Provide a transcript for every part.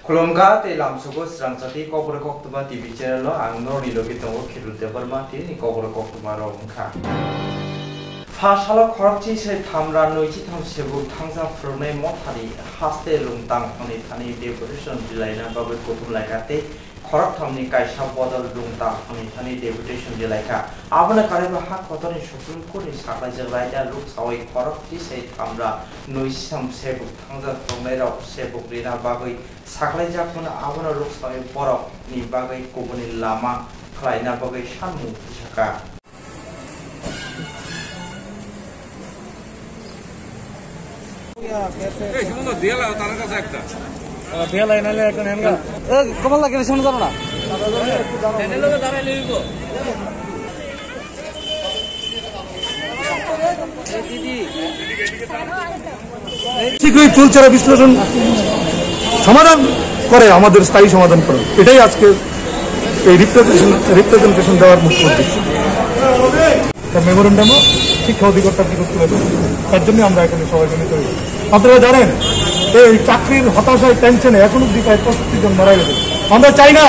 Kulongga te lamsugo srangsati kobor koktuma TV channel lo ang norni logi tongo khirul debarma tini kobor koktuma ro ungkha. Phasalo khorchi se thamra noichi tham sebu thangsa frone mothani haste lungtang oni thani deputation dilaina babu kotum laikate khorok thamni kaisa bodol lungtang oni thani deputation dilaika abona kareba ha khotoni supreme court ni sakla jelaida luk sawai khorokchi se thamra noichi tham sebu thangsa frone ro sebu rina babu saklai jakuna abona luk sawai borok ni bagai koboni lama khlaina bagai samu saka কমল লাগে শুনে যাবো না শীঘ্রই চুলচেরা বিশ্লেষণ সমাধান করে আমাদের স্থায়ী সমাধান করে এটাই আজকে এই রিপ্রেজেন্টেশন দেওয়ার মুখ্য উদ্দেশ্য। মেমোরেন্ডামও শিক্ষা অধিকর্তা কি করতে পারবে তার জন্য আমরা এখানে সবাই মিলিত হই। আপনারা জানেন এই চাকরির হতাশায় টেনশনে এখন অব্দি প্রায় 65 জন মারা গেছে। আমরা চাই না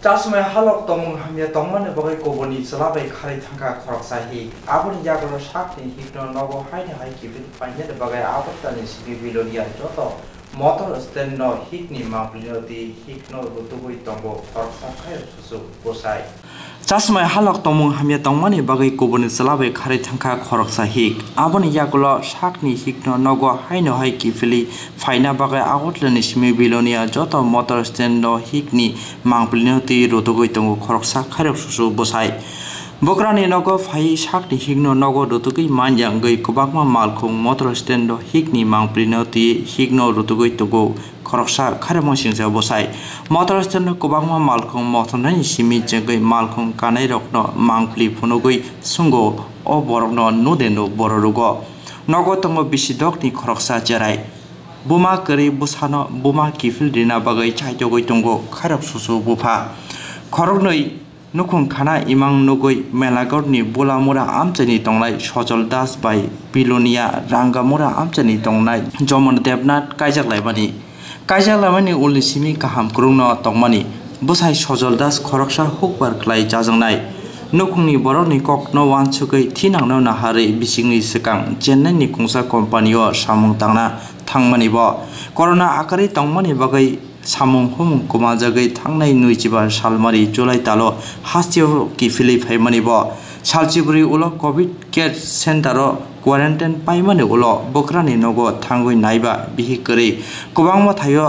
Tasmai halok tomung hamya tongmane bagai koboni selabai khari thangka khorok sahi abon jagolo sakni hikno nogo haine hai kibit panya de bagai abatani sibi bilodia joto motor stand no hikni mapliyoti hikno rutugui tongo khorok sakai susu bosai Tasmai halok tomung hamya tongmane bagai koboni selabai khari thangka khorok sahi abon jagolo sakni hikno nogo haine hai kibili faina bagai abatlani sibi bilonia joto motor stand no hikni mapliyoti rotogoi tongo khorok sakai susu bosai Bokrani nogo fai sakni hikno nogo rotogoi manjang goi kobakma malkhung motor stand do hikni mangprinoti hikno rotogoi tongo khoroksa kharemo singja bosai motor stand kobakma malkhung mothonai simi jengoi malkhung kanai rokno mangpli phunogoi sungo o borokno nodeno bororugo nogo tongo bisidokni khoroksa jerai buma kari busano buma kifil dina bagai chaitogoi tongo kharok susu bufa khoroknoi Nukung khana imang nugoi melagorni bolamura amchani tonglai Sojol Das bai Bilonia rangamura amchani tonglai Jomon Devnath kaijaklaimani kaijaklaimani ulni simi kaham krungno tongmani busai Sojol Das khoroksa hukbar khlai jajangnai nukungni borokni kokno wanchugoi thinangno nahari bisingni sikang Chennai ni kungsa company o samung tangna thangmani bo corona akari tongmani bagai samung humung kumajagai thangnai nuijiba salmari July talo hastio kifili phaimani bo salchiburi ulo covid care center o quarantine paimani ulo bokrani nogo thangoi naiba bihikari kobangma thayo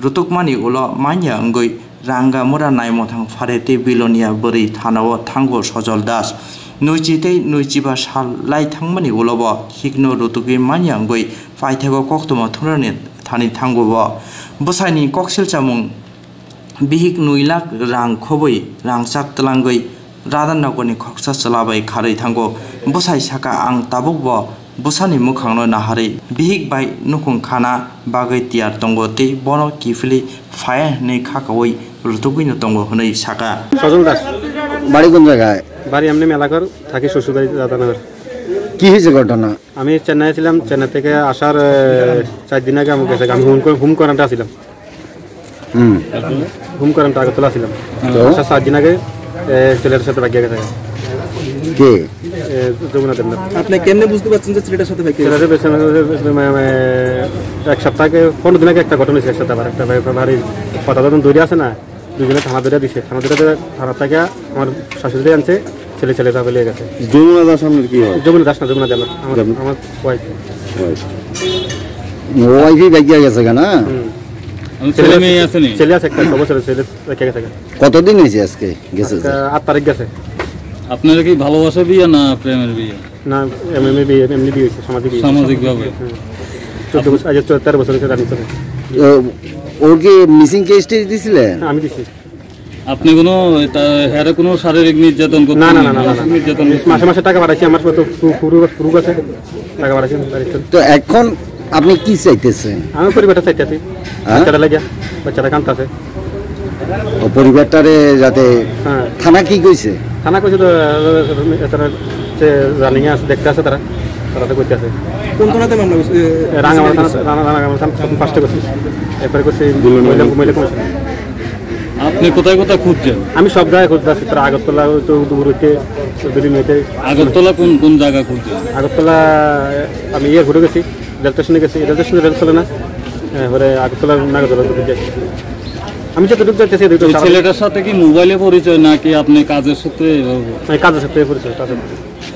rutukmani ulo manya angoi ranga mura naimo thang farete bilonia bori thanao thango Sojol Das nuijitei nuijiba sal lai thangmani ulo bo hikno rutugi manya angoi phaithego koktoma thunani thani thango bo Bosani koksil chamung bihik nuilak rang khoboi rangsak tlangoi radan nagoni khoksa chalabai kharai thango bosai saka ang tabuk bo bosani mukhangno nahari bihik bai nukung khana bagai tiar tongo te bono kifili fire nei khakoi rutugui tongo hunai saka Sojol Das বাড়ি কোন জায়গায় বাড়ি এমনি মেলাঘর থাকি শ্বশুরবাড়ি দাদানগর কি হয়েছে ঘটনা আমি চেন্নাই ছিলাম চেন্নাই থেকে আসার 4 দিন আগে আমি গেছে আমি হোম কোয়ারেন্টাইন ছিলাম হোম কোয়ারেন্টাইন আগে তোলা ছিলাম আসার 7 দিন আগে ছেলের সাথে ভাগিয়ে গেছে কে যমুনা দেবনাথ আপনি কেমনে বুঝতে পারছেন যে ছেলেটার সাথে ভাগিয়ে ছেলের এক সপ্তাহ আগে 15 দিন আগে একটা ঘটনা হয়েছে একসাথে আবার একটা ভারী কথা যখন দৌড়ে আছে না দুজনে থানা ধরে দিছে থানা থেকে আমার শাশুড়ি আনছে ছেলে যাবে লেগে গেছে যমুনা দাস সামনে কি হয় যমুনা দাস না যমুনা দেবনাথ আমার ওয়াইফ ওয়াইফই ভাগিয়ে গেছে না ছেলে মেয়ে আছে নি ছেলে আছে একটা 6 বছরের ছেলে রেখে গেছে কতদিন হয়েছে আজকে গেছে 8 তারিখ গেছে আপনারা কি ভালোবাসা বিয়ে না প্রেমের বিয়ে না এমনি বিয়ে হয়েছে সামাজিক ভাবে 14 বছর আজ 13 বছর থেকে রানি চলে ওর কি মিসিং কেস দিছিলেন আমি দিছি আপনি কোনো হেরে কোনো শারীরিক নির্যাতন করতে না নির্যাতন মাসে টাকা পাঠাইছি আমার তো পুরো আছে টাকা পাঠাইছি তো এখন আপনি কি চাইতেছেন আমি পরিবারটা চাইতেছি বাচ্চাটা লাগিয়া বাচ্চাটা কাঁদতেছে ও পরিবারটারে যাতে থানা কি কইছে থানা কইছে তো তারা যে রানিং আছে দেখতে আছে তারা তো কইতে আছে কোন থানাতে মামলা রাঙামাটি থানা ফার্স্টে করছি এরপরে করছি মহিলা কমিশন। আপনি কোথায় কোথায় খুঁজছেন? আমি সব জায়গায় খুঁজতে আসছি, তারা আগরতলা দুপুরতে দুদিনতে। আগরতলা কোন কোন জায়গা খুঁজছেন? আগরতলা আমি ঘুরে গেছি, রেল স্টেশনে গেছি, রেল স্টেশনে রেল চলে না, এবারে আগরতলা নাগরতলা যাচ্ছি। আমি যতটুকু যাচ্ছি ছেলেটার সাথে কি মোবাইলে পরিচয় নাকি আপনি কাজের সূত্রে? কাজের সাথে পরিচয়।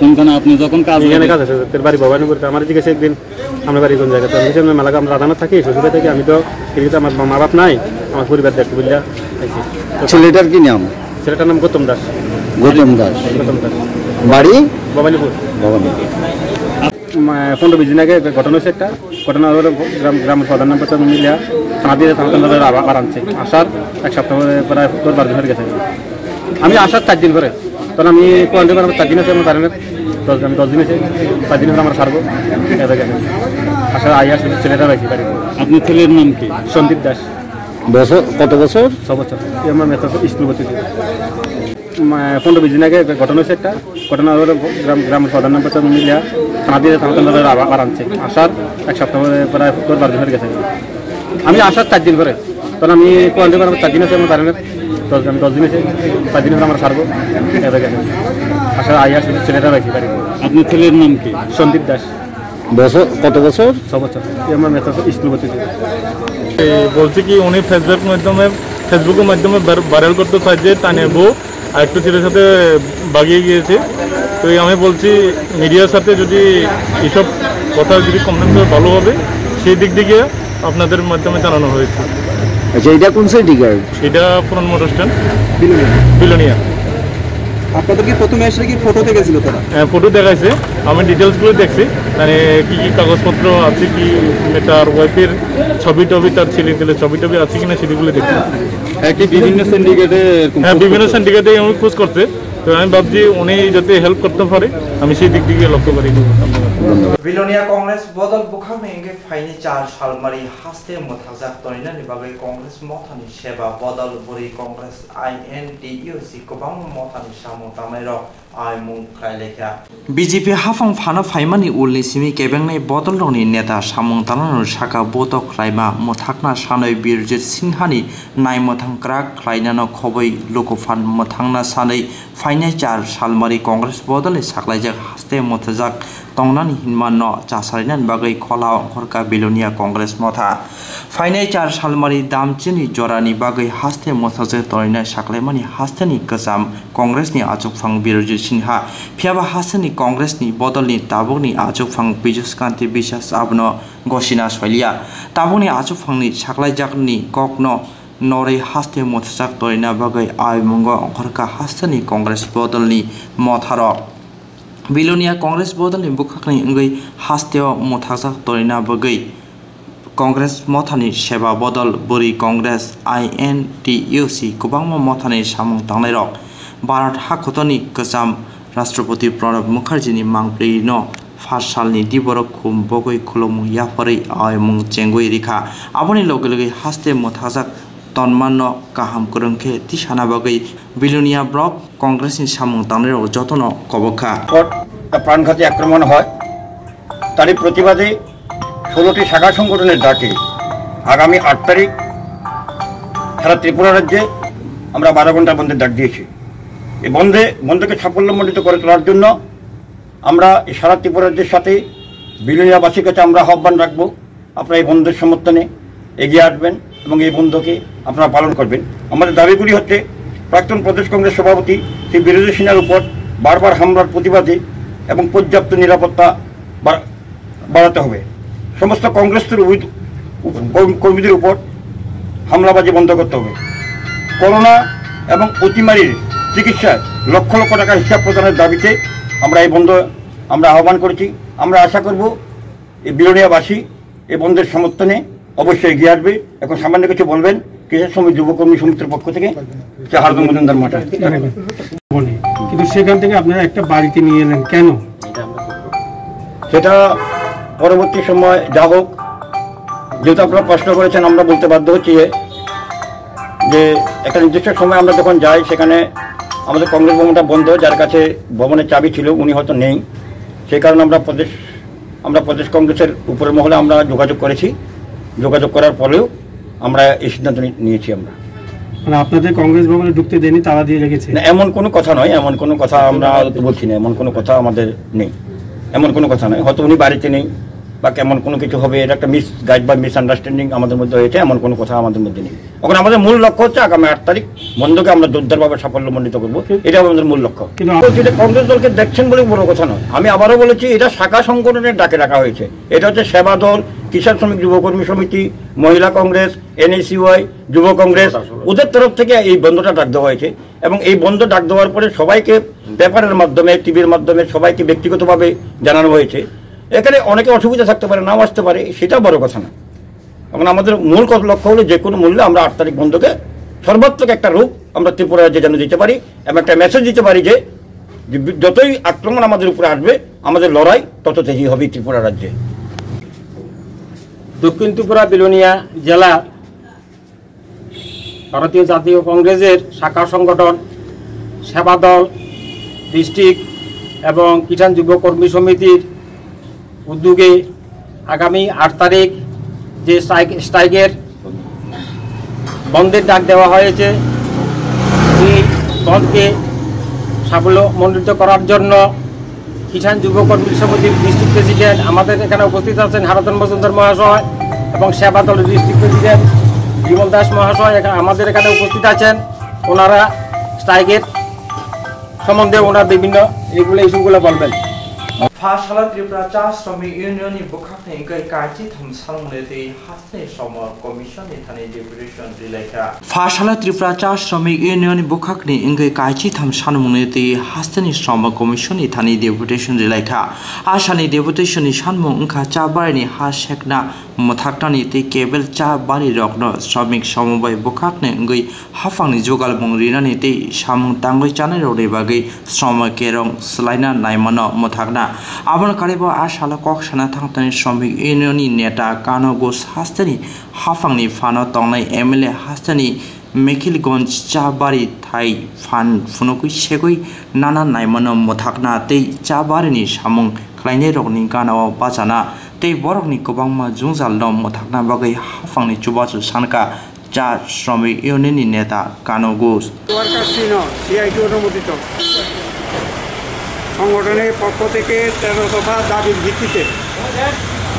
কোনখানে আপনি যখন কাজ কাজ আছে তোর বাড়ি ভবানীপুরতে? আমার জিজ্ঞেস একদিন আমার বাড়ি কোন জায়গাতে? আমি মেলাকা আমরা রাধানা থাকি, শ্বশুরে থাকি। আমি তো এদিকে আমার মা বাপ নাই, আমার পরিবার দেখতে বুঝলা। ছেলেটার কি নাম? ছেলেটার নাম গৌতম দাস। গৌতম দাস। বাড়ি ভবানীপুর। 15-20 দিন আগে ঘটনা হয়েছে একটা। ঘটনা হলো গ্রামের প্রধান নাম মিলিয়া থানা দিয়ে আবার আনছে। আসার এক সপ্তাহ প্রায় 12 দিন হয়ে গেছে। আমি আসার 4 দিন পরে, তখন আমি কোয়ারেন্টাইন আমার 4 দিন আছে, আমার কারণে আমি 10 দিন আছে, 4 দিন পরে আমার ছাড়বো এবার গেছে। আসার আইয়া ছেলেটা রয়েছে বাড়ি। আপনার ছেলের নাম কি? সন্দীপ দাস। বছর কত বছর? 6 বছর। আমার মেথা স্কুল ভর্তি ছিল। 15-20 দিন আগে ঘটনা হয়েছে একটা। ঘটনা হলো গ্রামের প্রধান নাম মিলিয়া থানা দিয়ে আবার আনছে। আসার এক সপ্তাহ প্রায় 12 দিন হয়ে গেছে। আমি আসার 4 দিন পরে, তখন আমি কোয়ারেন্টাইন আমার 4 দিন আছে, আমার কারণে আমি 10 দিন আছে, 4 দিন পরে আমার ছাড়বো এবার গেছে। আসার আইয়া ছেলেটা রয়েছে বাড়ি। আপনার ছেলের নাম কি? সন্দীপ দাস। বছর কত বছর? 6 বছর। আমার মেথা স্কুল ভর্তি ছিল। বলছি কি উনি ফেসবুকের মাধ্যমে ভাইরাল করতে চাই যে তানিয়া বউ আর একটু ছেলের সাথে বাগিয়ে গিয়েছে। তো আমি বলছি মিডিয়ার সাথে যদি এইসব কথা যদি কমপ্লেন করে ভালো হবে, সেই দিক থেকে আপনাদের মাধ্যমে জানানো হয়েছে। আচ্ছা, এটা কোন সাইড? এটা পুরান মোটর স্ট্যান্ড, বিলোনিয়া। আপনাদের কি প্রথমে এসে কি ফটো দেখেছিল তারা? হ্যাঁ, ফটো দেখাইছে। আমি ডিটেলসগুলো দেখছি, মানে কী কী কাগজপত্র আছে, কি তার ওয়াইফের ছবি টবি, তার ছেলে ছবি টবি আছে কিনা সেগুলো দেখছি। বিভিন্ন সিন্ডিকেটে? হ্যাঁ, বিভিন্ন সিন্ডিকেটে আমি খোঁজ করতে। তো আমি ভাবছি উনি যাতে হেল্প করতে পারে, আমি সেই দিক থেকে লক্ষ্য করি। বিলোনিয়া কংগ্রেস বদল বুখামেंगे फाइनि 4 सालमारि हास्ते मोथाजाक तोइनानि बागै कांग्रेस मथानि सेबा बदल बुरि कांग्रेस INTUC गोबां मथानि सामु तामाइरो आइमुं खाइलेखा बीजेपी हाफां फाना फाइमानि उलनि सिमि केबेंनाय बदल रंनि नेता सामुं तानानो साका बदक खाइमा मोथाकना सानै बिरजित सिंहानि नाय मोथांक्रा खाइनानो खबै लोकफान मोथांना सानै फाइनि 4 सालमारि कांग्रेस बदलनि साख्लाइजाक हास्ते मोथाजाक तंगनानि हिनमान चासारिनानि बागै खला अंखरका बिलोनिया कांग्रेस मथा फाइनाय 4 सालमारि दामचिनि जरानि बागै हास्ते मोथाजे तोरैनाय साख्लाइमानि हास्तेनि गोजाम कांग्रेसनि आजुकफां बिरजित सिंहा फियाबा हास्तेनि कांग्रेसनि बदलनि ताबुकनि आजुकफां बिजुस कान्ति बिसास आबनो गसिना सयलिया ताबुकनि आजुकफांनि साख्लाइजाकनि ककनो नरे हास्ते मोथाजाक तोरैना बागै आइमुंग अंखरका हास्तेनि कांग्रेस बदलनि मथार बिलोनिया कांग्रेस बदलनि बुखाखनि अंगै हास्तेव मोथाजाक तोरैना बागै कांग्रेस मथानि सेबा बदल बुरि कांग्रेस INTUC गोबां मथानि सामुं तांनाय रक भारत हाखतनि गोजाम राष्ट्रपति प्रणब मुखार्जीनि मांप्लेनो 5 सालनि दिबरक खुम बगै खुलुमु याफरै आइमुं चेंगुइ रिखा आबनि लगे लगे हास्ते मोथाजाक तन्मान्य काहाम करंखे तिसाना बागै बिलोनिया ब्लक कांग्रेसनि सामुं तांनाय रक जतन कबखा प्राणघाती आक्रमण হয় তারই প্রতিবাদে 16টি শাখা সংগঠনের ডাকে আগামী 8 তারিখ সারা ত্রিপুরা রাজ্যে আমরা 12 ঘন্টা বন্ধের ডাক দিয়েছি। এই বন্ধকে সাফল্যমণ্ডিত করে তোলার জন্য আমরা এই সারা ত্রিপুরা রাজ্যের সাথে বিলোনিয়াবাসীর কাছে আমরা আহ্বান রাখবো, আপনারা এই বন্ধের সমর্থনে এগিয়ে আসবেন এবং এই বন্ধকে আপনারা পালন করবেন। আমাদের দাবিগুলি হচ্ছে প্রাক্তন প্রদেশ কংগ্রেস সভাপতি শ্রী বীরেন্দ্র সিনহার উপর বারবার হামলার প্রতিবাদে এবং পর্যাপ্ত নিরাপত্তা বাড়াতে হবে। সমস্ত কংগ্রেসের কর্মীদের উপর হামলাবাজি বন্ধ করতে হবে। করোনা এবং অতিমারির চিকিৎসায় লক্ষ লক্ষ টাকা হিসাব প্রদানের দাবিতে আমরা এই বন্ধ আমরা আহ্বান করেছি। আমরা আশা করব এই বিলোনিয়াবাসী এই বন্ধের সমর্থনে অবশ্যই এগিয়ে আসবে। এখন সামান্য কিছু বলবেন কৃষক শ্রমিক যুবকর্মী সমিতির পক্ষ থেকে হারদম মজুমদার মাঠে। কিন্তু সেখান থেকে আপনারা একটা বাড়িতে নিয়ে এলেন কেন? সেটা পরবর্তী সময় যা হোক, যেহেতু আপনারা প্রশ্ন করেছেন আমরা বলতে বাধ্য হচ্ছি যে একটা নির্দিষ্ট সময় আমরা যখন যাই সেখানে আমাদের কংগ্রেস ভবনটা বন্ধ, যার কাছে ভবনের চাবি ছিল উনি হয়তো নেই। সেই কারণে আমরা প্রদেশ কংগ্রেসের উপরের মহলে আমরা যোগাযোগ করেছি। যোগাযোগ করার পরেও আমরা এই সিদ্ধান্ত নিয়েছি। আমরা মানে আপনাদের কংগ্রেস ভবনে ঢুকতে দেয়নি, তালা দিয়ে রেখেছে? না, এমন কোনো কথা নয়, এমন কোনো কথা আমরা বলছি না, এমন কোনো কথা আমাদের নেই, এমন কোনো কথা নয়। হয়তো উনি বাড়িতে নেই বা কেমন কোনো কিছু হবে, এটা একটা গাইড বা মিসআন্ডারস্ট্যান্ডিং আমাদের মধ্যে হয়েছে, এমন কোনো কথা আমাদের মধ্যে নেই। এখন আমাদের মূল লক্ষ্য হচ্ছে আগামী 8 তারিখ বন্ধকে আমরা জোরদারভাবে সাফল্যমণ্ডিত করবো, এটা আমাদের মূল লক্ষ্য। এটা কংগ্রেস দলকে দেখছেন বলে বড় কথা নয়। আমি আবারও বলেছি, এটা শাখা সংগঠনের ডাকে রাখা হয়েছে। এটা হচ্ছে সেবা দল, কিষাণ শ্রমিক যুব কর্মী সমিতি, মহিলা কংগ্রেস, NSUI, যুব কংগ্রেস, ওদের তরফ থেকে এই বন্ধটা ডাক দেওয়া হয়েছে। এবং এই বন্ধ ডাক দেওয়ার পরে সবাইকে পেপারের মাধ্যমে, টিভির মাধ্যমে সবাইকে ব্যক্তিগতভাবে জানানো হয়েছে। এখানে অনেকে অসুবিধা থাকতে পারে, নাও আসতে পারে, সেটা বড় কথা না। এখন আমাদের মূল লক্ষ্য হলো যে কোনো মূল্যে আমরা 8 তারিখ বন্ধকে সর্বাত্মক একটা রূপ আমরা ত্রিপুরা রাজ্যে যেন দিতে পারি এবং একটা মেসেজ দিতে পারি যে যতই আক্রমণ আমাদের উপরে আসবে, আমাদের লড়াই তত তেজি হবে ত্রিপুরা রাজ্যে। দক্ষিণ ত্রিপুরা বিলোনিয়া জেলা ভারতীয় জাতীয় কংগ্রেসের শাখা সংগঠন সেবা দল ডিস্ট্রিক্ট এবং কিষাণ যুব কর্মী সমিতির উদ্যোগে আগামী 8 তারিখ যে স্ট্রাইকের বন্ধের ডাক দেওয়া হয়েছে, এই বন্ধকে সাফল্যমণ্ডিত করার জন্য কিষাণ যুব কর্মী সমিতির ডিস্ট্রিক্ট প্রেসিডেন্ট আমাদের এখানে উপস্থিত আছেন হারাধন মজুমদার মহাশয়, এবং সেবা দলের ডিস্ট্রিক্ট প্রেসিডেন্ট বিমল দাস মহাশয় আমাদের এখানে উপস্থিত আছেন। ওনারা স্ট্রাইকের সম্বন্ধে ওনার বিভিন্ন ইস্যুগুলো বলবেন। फाशाला त्रिपुरा चा श्रमिक यूनियननि बुखाखनि इंगै कायथि थम सालमुनेथि हासने सम कमिशननि थानि डेपुटेशन रिलायखा फाशाला त्रिपुरा चा श्रमिक यूनियननि बुखाखनि इंगै कायथि थम सालमुनेथि हासने सम कमिशननि थानि डेपुटेशन रिलायखा आसानि डेपुटेशननि सानमुं ओंखा चा बारिनि हा सेकना मथाकटानि ते केबल चा बारि रकनो श्रमिक समबाय बुखाखनि इंगै हाफांनि जगालमुं रिनानि ते सामुं तांगै जानाय रौनि बागै श्रम केरं सलायना नायमानो मथाकना आबन कारिबो आशाला कक्साना थांतानि श्रमिक यूनियननि नेता कानो घोष हास्तानि हाफांनि फानो तंनाय MLA हास्तानि मेखिलगंज चाबारि थाई फान फुनुकुइ सेगुइ नाना नायमानो मथाकना तै चाबारिनि सामुं ख्लायनाय रगनि गानाव बाजाना तै बरगनि गोबांमा जुंजालनो मथाकना बागै हाफांनि चुबाचु सानका चा श्रमिक यूनियननि नेता कानो घोष সংগঠনের পক্ষ থেকে 13 দফা দাবির ভিত্তিতে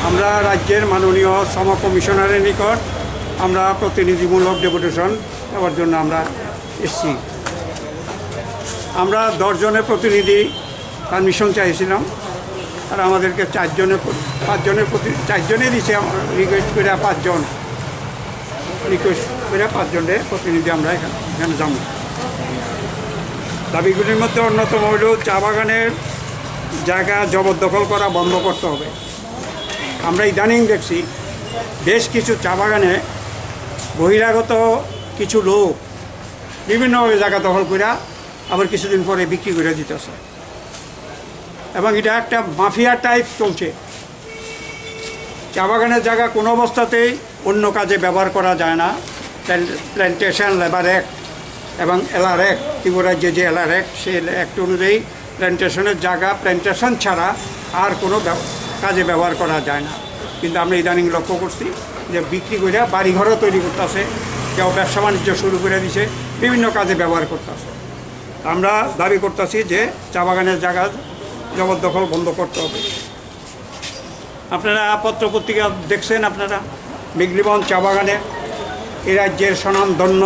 আমরা রাজ্যের মাননীয় শ্রম কমিশনারের নিকট আমরা প্রতিনিধিমূলক ডেপুটেশন দেওয়ার জন্য আমরা এসেছি। আমরা 10 জনের প্রতিনিধি পারমিশন চাইছিলাম, আর আমাদেরকে 4 জনের দিচ্ছে। রিকোয়েস্ট করে 5 জনের প্রতিনিধি আমরা এখানে যাবো। দাবিগুলির মধ্যে অন্যতম হল চা বাগানের জায়গা জবরদখল করা বন্ধ করতে হবে। আমরা ইদানিং দেখছি বেশ কিছু চা বাগানে বহিরাগত কিছু লোক বিভিন্নভাবে জায়গা দখল করে আবার কিছুদিন পরে বিক্রি করে দিতেছে, এবং এটা একটা মাফিয়া টাইপ চলছে। চা বাগানের জায়গা কোনো অবস্থাতেই অন্য কাজে ব্যবহার করা যায় না। প্ল্যান্টেশন লেবার অ্যাক্ট এবং LR অ্যাক্ট, ত্রিপুরা রাজ্যে যে LR অ্যাক্ট, সেই অ্যাক্ট অনুযায়ী প্ল্যান্টেশনের জায়গা প্ল্যান্টেশন ছাড়া আর কোনো কাজে ব্যবহার করা যায় না। কিন্তু আমরা ইদানিং লক্ষ্য করছি যে বিক্রি করে বাড়িঘরও তৈরি করতেছে, কেউ ব্যবসা বাণিজ্য শুরু করে দিছে, বিভিন্ন কাজে ব্যবহার করতেছে। আমরা দাবি করতেছি যে চা বাগানের জায়গা জবরদখল বন্ধ করতে হবে। আপনারা পত্রপত্রিকা দেখছেন, আপনারা মেঘলিগঞ্জ চা বাগানে এই রাজ্যের স্বনামধন্য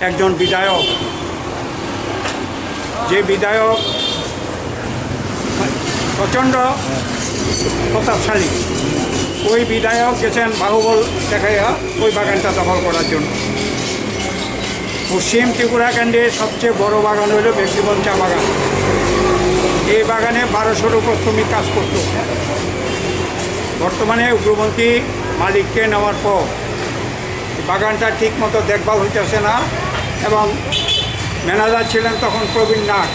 একজন বিধায়ক, যে বিধায়ক প্রচণ্ড প্রতাপশালী, ওই বিধায়ক গেছেন বাহুবল দেখাইয়া ওই বাগানটা দখল করার জন্য। পশ্চিম ত্রিপুরা কেন্দ্রের সবচেয়ে বড় বাগান হইল মেঘলিগঞ্জ চা বাগান। এই বাগানে 1200-র উপর শ্রমিক কাজ করত। বর্তমানে উগ্রপন্থী মালিককে নেওয়ার পর বাগানটা ঠিক মতো দেখভাল হইতেছে না, এবং ম্যানেজার ছিলেন তখন প্রবীণ নাগ।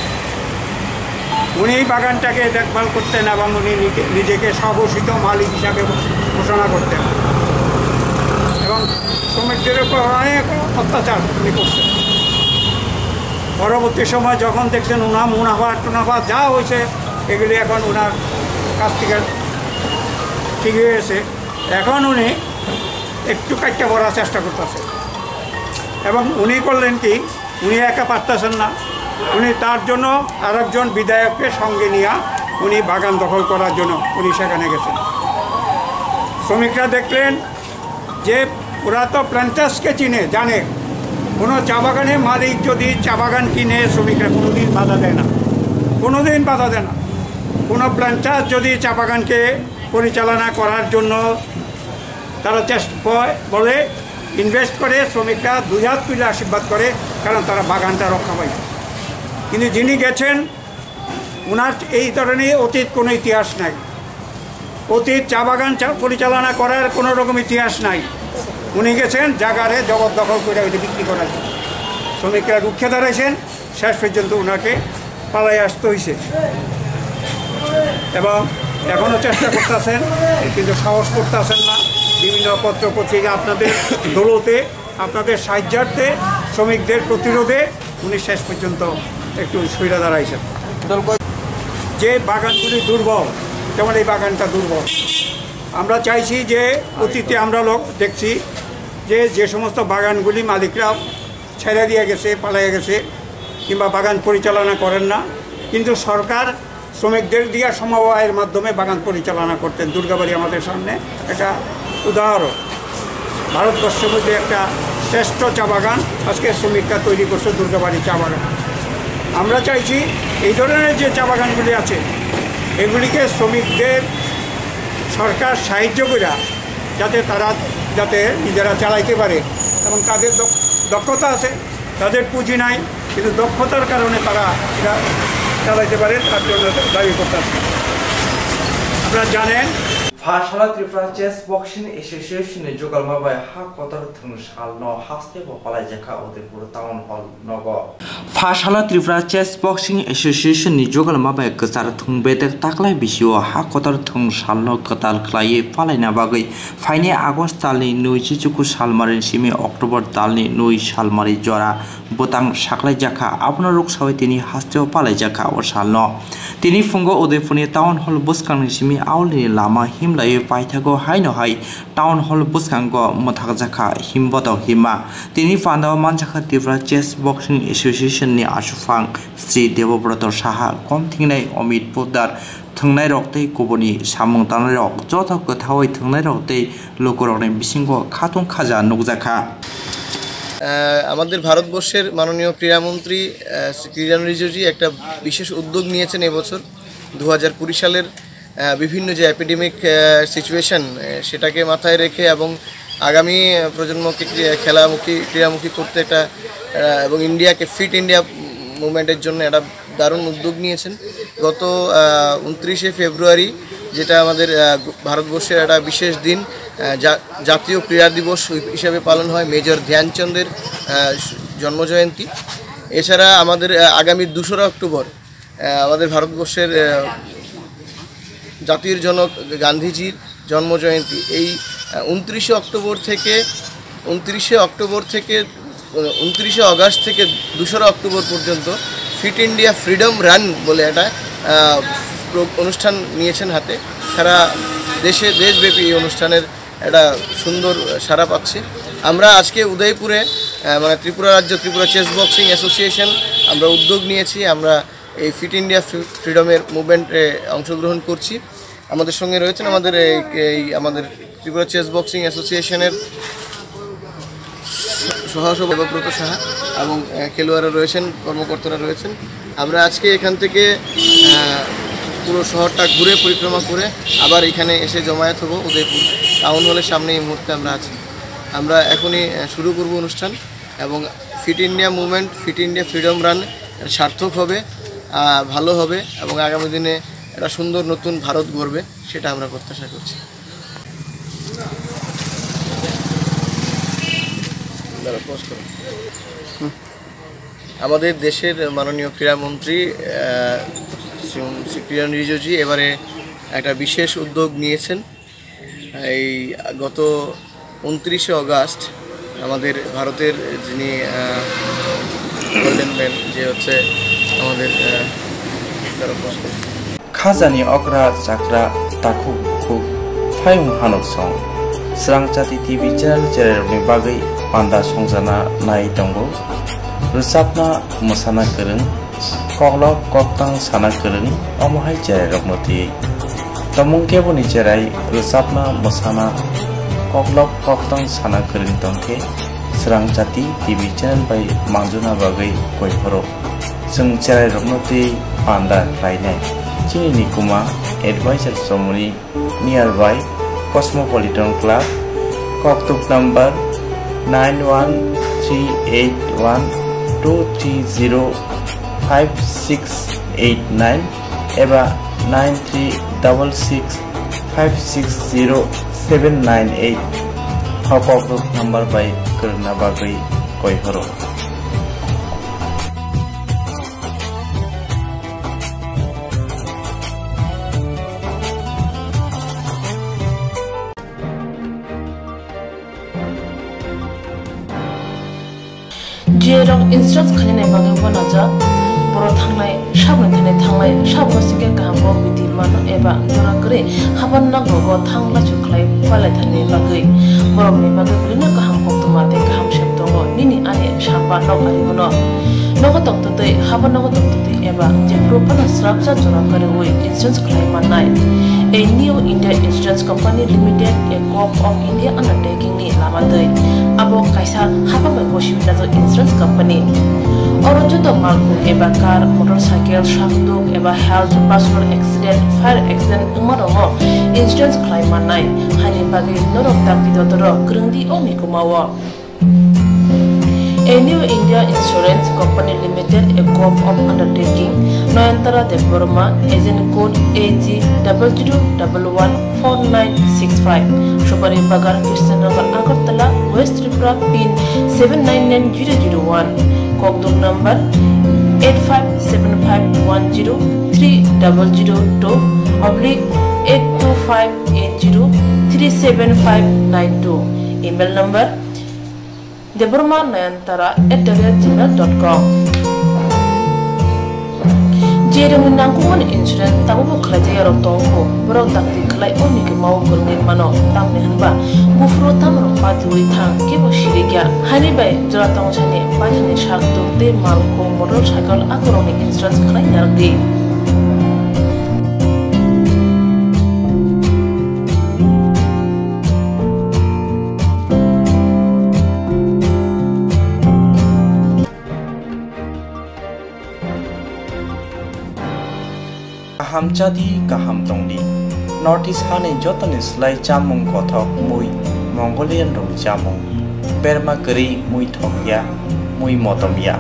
উনি বাগানটাকে দেখভাল করতেন এবং উনি নিজেকে স্বঘোষিত মালিক হিসাবে ঘোষণা করতেন, এবং শ্রমিকদের উপর অনেক অত্যাচার উনি করতেন। পরবর্তী সময় যখন দেখছেন মুনাফা যা হয়েছে এগুলি এখন ওনার কাছ থেকে ঠিক হয়ে গেছে, এখন উনি একটু কাটতে পড়ার চেষ্টা করতেছে। এবং উনি করলেন কি, উনি একা পারতেছেন না, উনি তার জন্য আরেকজন বিধায়ককে সঙ্গে নিয়ে উনি বাগান দখল করার জন্য উনি সেখানে গেছেন। শ্রমিকরা দেখলেন যে ওরা তো প্ল্যান্টার্সকে চিনে, জানে কোনো চা বাগানে মালিক যদি চা বাগান কিনে শ্রমিকরা কোনোদিন বাধা দেয় না, কোনোদিন বাধা দেয় না। কোনো প্ল্যান্টার্স যদি চা বাগানকে পরিচালনা করার জন্য তারা চেষ্টা বলে ইনভেস্ট করে, শ্রমিকরা দুই হাত তুলে আশীর্বাদ করে, কারণ তারা বাগানটা রক্ষা পায়। কিন্তু যিনি গেছেন ওনার এই ধরনের অতীত কোনো ইতিহাস নাই, অতীত চা বাগান পরিচালনা করার কোনো রকম ইতিহাস নাই। উনি গেছেন জায়গারে জবরদখল করে ওইটা বিক্রি করার জন্য। শ্রমিকরা রুখে দাঁড়াইছেন, শেষ পর্যন্ত ওনাকে পালাই আসতে হয়েছে এবং এখনও চেষ্টা করতেছেন, কিন্তু সাহস করতেছেন না। বিভিন্ন পত্র পত্রিকা আপনাদের দৌলতে, আপনাদের সাহায্যার্থে, শ্রমিকদের প্রতিরোধে উনি শেষ পর্যন্ত একটু সইরা দাঁড়াইছেন। যে বাগানগুলি দুর্বল, যেমন এই বাগানটা দুর্বল। আমরা চাইছি যে অতীতে আমরা দেখছি যে সমস্ত বাগানগুলি মালিকরা ছেড়ে দিয়ে গেছে, পালিয়ে গেছে, কিংবা বাগান পরিচালনা করেন না, কিন্তু সরকার শ্রমিকদের দিয়ে সমবায়ের মাধ্যমে বাগান পরিচালনা করতেন। দুর্গাবাড়ি আমাদের সামনে একটা উদাহরণ। ভারতবর্ষের মধ্যে একটা শ্রেষ্ঠ চা বাগান আজকে শ্রমিকরা তৈরি করছে, দুর্গাবাড়ি চা বাগান। আমরা চাইছি এই ধরনের যে চা বাগানগুলি আছে এগুলিকে শ্রমিকদের সরকার সাহায্য করে যাতে নিজেরা চালাইতে পারে, এবং তাদের দক্ষতা আছে, তাদের পুঁজি নাই, কিন্তু দক্ষতার কারণে তারা এটা চালাইতে পারে, তার জন্য দাবি করতেছে। আপনারা জানেন Fashala Tripura Chess Boxing Association Jogal Mabai Ha Kotar Thung Shal No Haste Bopalai Jaka Udaypur Town Hall Nogo Fashala Tripura Chess Boxing Association Jogal Mabai Katar Thung Bedek Taklai Bisio Ha Kotar Thung Shal No Katal Klai Palai Nabagai Faine August Talni Nui Chichuku Salmarin Simi October Talni Nui Salmari Jora Botang Shaklai Jaka Abna Ruk Sawi Tini Haste Palai Jaka or Shalno Tini Fungo Udaypuni Town Hall Buskan Simi Auli Lama Himlai Paithago Haino Hai Town Hall Buskango Motakjaka Himboto Hima Tini Fanda Manjaka Tripura Chess Boxing Association Ni Ashufang Sri Devobroto Saha Komtingnai Omid Pudar Thungnai Roktei Kuboni Samung Tanai Rok Jota Kothawai Thungnai Roktei Lokorone Bisingo Khatun Khaja Nukjaka আমাদের ভারতবর্ষের মাননীয় ক্রীড়ামন্ত্রী কিরণ রিজিজু একটা বিশেষ উদ্যোগ নিয়েছেন এবছর 2020 সালের বিভিন্ন যে এপিডেমিক সিচুয়েশন সেটাকে মাথায় রেখে এবং আগামী প্রজন্মকে ক্রীড়ামুখী করতে একটা এবং ইন্ডিয়াকে ফিট ইন্ডিয়া মুভমেন্টের জন্য একটা দারুণ উদ্যোগ নিয়েছেন। গত 29শে ফেব্রুয়ারি যেটা আমাদের ভারতবর্ষের একটা বিশেষ দিন, জাতীয় ক্রীড়া দিবস হিসেবে পালন হয়, মেজর ধ্যানচন্দের জন্মজয়ন্তী। এছাড়া আমাদের আগামী 2রা অক্টোবর আমাদের ভারতবর্ষের জাতির জনক গান্ধীজির জন্মজয়ন্তী। এই 29শে আগস্ট থেকে 2রা অক্টোবর পর্যন্ত ফিট ইন্ডিয়া ফ্রিডম রান বলে একটা অনুষ্ঠান নিয়েছেন হাতে। সারা দেশব্যাপী এই অনুষ্ঠানের একটা সুন্দর সাড়া পাচ্ছে। আমরা আজকে উদয়পুরে মানে ত্রিপুরা রাজ্য ত্রিপুরা চেস বক্সিং অ্যাসোসিয়েশন আমরা উদ্যোগ নিয়েছি, আমরা এই ফিট ইন্ডিয়া ফ্রিডমের মুভমেন্টে অংশগ্রহণ করছি। আমাদের সঙ্গে রয়েছেন আমাদের ত্রিপুরা চেস বক্সিং অ্যাসোসিয়েশনের সহসভাপতি দেবব্রত সাহা এবং খেলোয়াড়রা রয়েছেন, কর্মকর্তারা রয়েছেন। আমরা আজকে এখান থেকে পুরো শহরটা ঘুরে পরিক্রমা করে আবার এখানে এসে জমায়েত হব উদয়পুর টাউন হলের সামনে। এই মুহূর্তে আমরা আছি, আমরা এখনই শুরু করব অনুষ্ঠান এবং fit India movement, fit India freedom run সার্থক হবে, ভালো হবে এবং আগামী দিনে একটা সুন্দর নতুন ভারত গড়বে, সেটা আমরা প্রত্যাশা করছি। আমাদের দেশের মাননীয় ক্রীড়ামন্ত্রী শ্রী কিরণ রিজিজু এবারে একটা বিশেষ উদ্যোগ নিয়েছেন। এই গত 29শে আগস্ট আমাদের ভারতের যিনি গোল্ডেন ম্যান যে হচ্ছে আমাদের Khazani Okra Chakra Taku Khuk Phayung Hanok Song Srangchati TV channel chererokni bagui panda songjana nai tongo. Rusapna musana kereng, koklok koktang sana kereng, omohai chererokno ti. Tomung keboni cerai rusapna musana koklok koktang sana kereng tongke. Srangchati TV channel by mangjuna bagui koi horo. Sung chererokno ti panda klainai. Chini nikuma advisor somuni nearby Cosmopolitan Club, Koktuk number 91381230569 eba 9366560798 Koktuk number by Kerna Bagui Koi Horo. Jerong instance khane bagai banaja boro thangnai sabne thane thangnai sabno singe kaham bidi man eba jora kre haban na gogo thangla chuklai pale thane bagai borok ni bagai brina kaham koktuma te kaham sheptongo nini ane sapa nok ari gono nogo toktote haban nogo toktote eba jepro pana structure jora kare oi instance khlai manai a new India Insurance Company Limited, a co-op of India undertaking ni lamadai abo kaisa haba mai koshi nazo insurance company oro joto malku eba car motorcycle shakduk eba health personal accident fire accident umarongo insurance claim manai hani bagi norok tampi dotoro grungdi omi kumawa. A new India Insurance Company Limited, a co-op of undertaking, Noyantara de Burma, agent code AG00114965, Shubari Bagar, Krishnagar, Agartala, West Tripura, PIN 799001, Kokduk number 8575102/82580375592, email number deburmanayantara@gmail.com. Jerong nangkuman insurance tabu kelaja yarok tongko borok takti kelai oni ke mau kurngin mano tamne hanba bufro tamrok patui thang kebo shirigya hani bai jora tong chane pajane shaktu te malko motorcycle akoroni insurance kelai nardi. Kaham jadi kaham tongdi. Northeast hani joton islai jamung kothok mui Mongolian rong jamung. Berma keri mui thokya, mui motomya.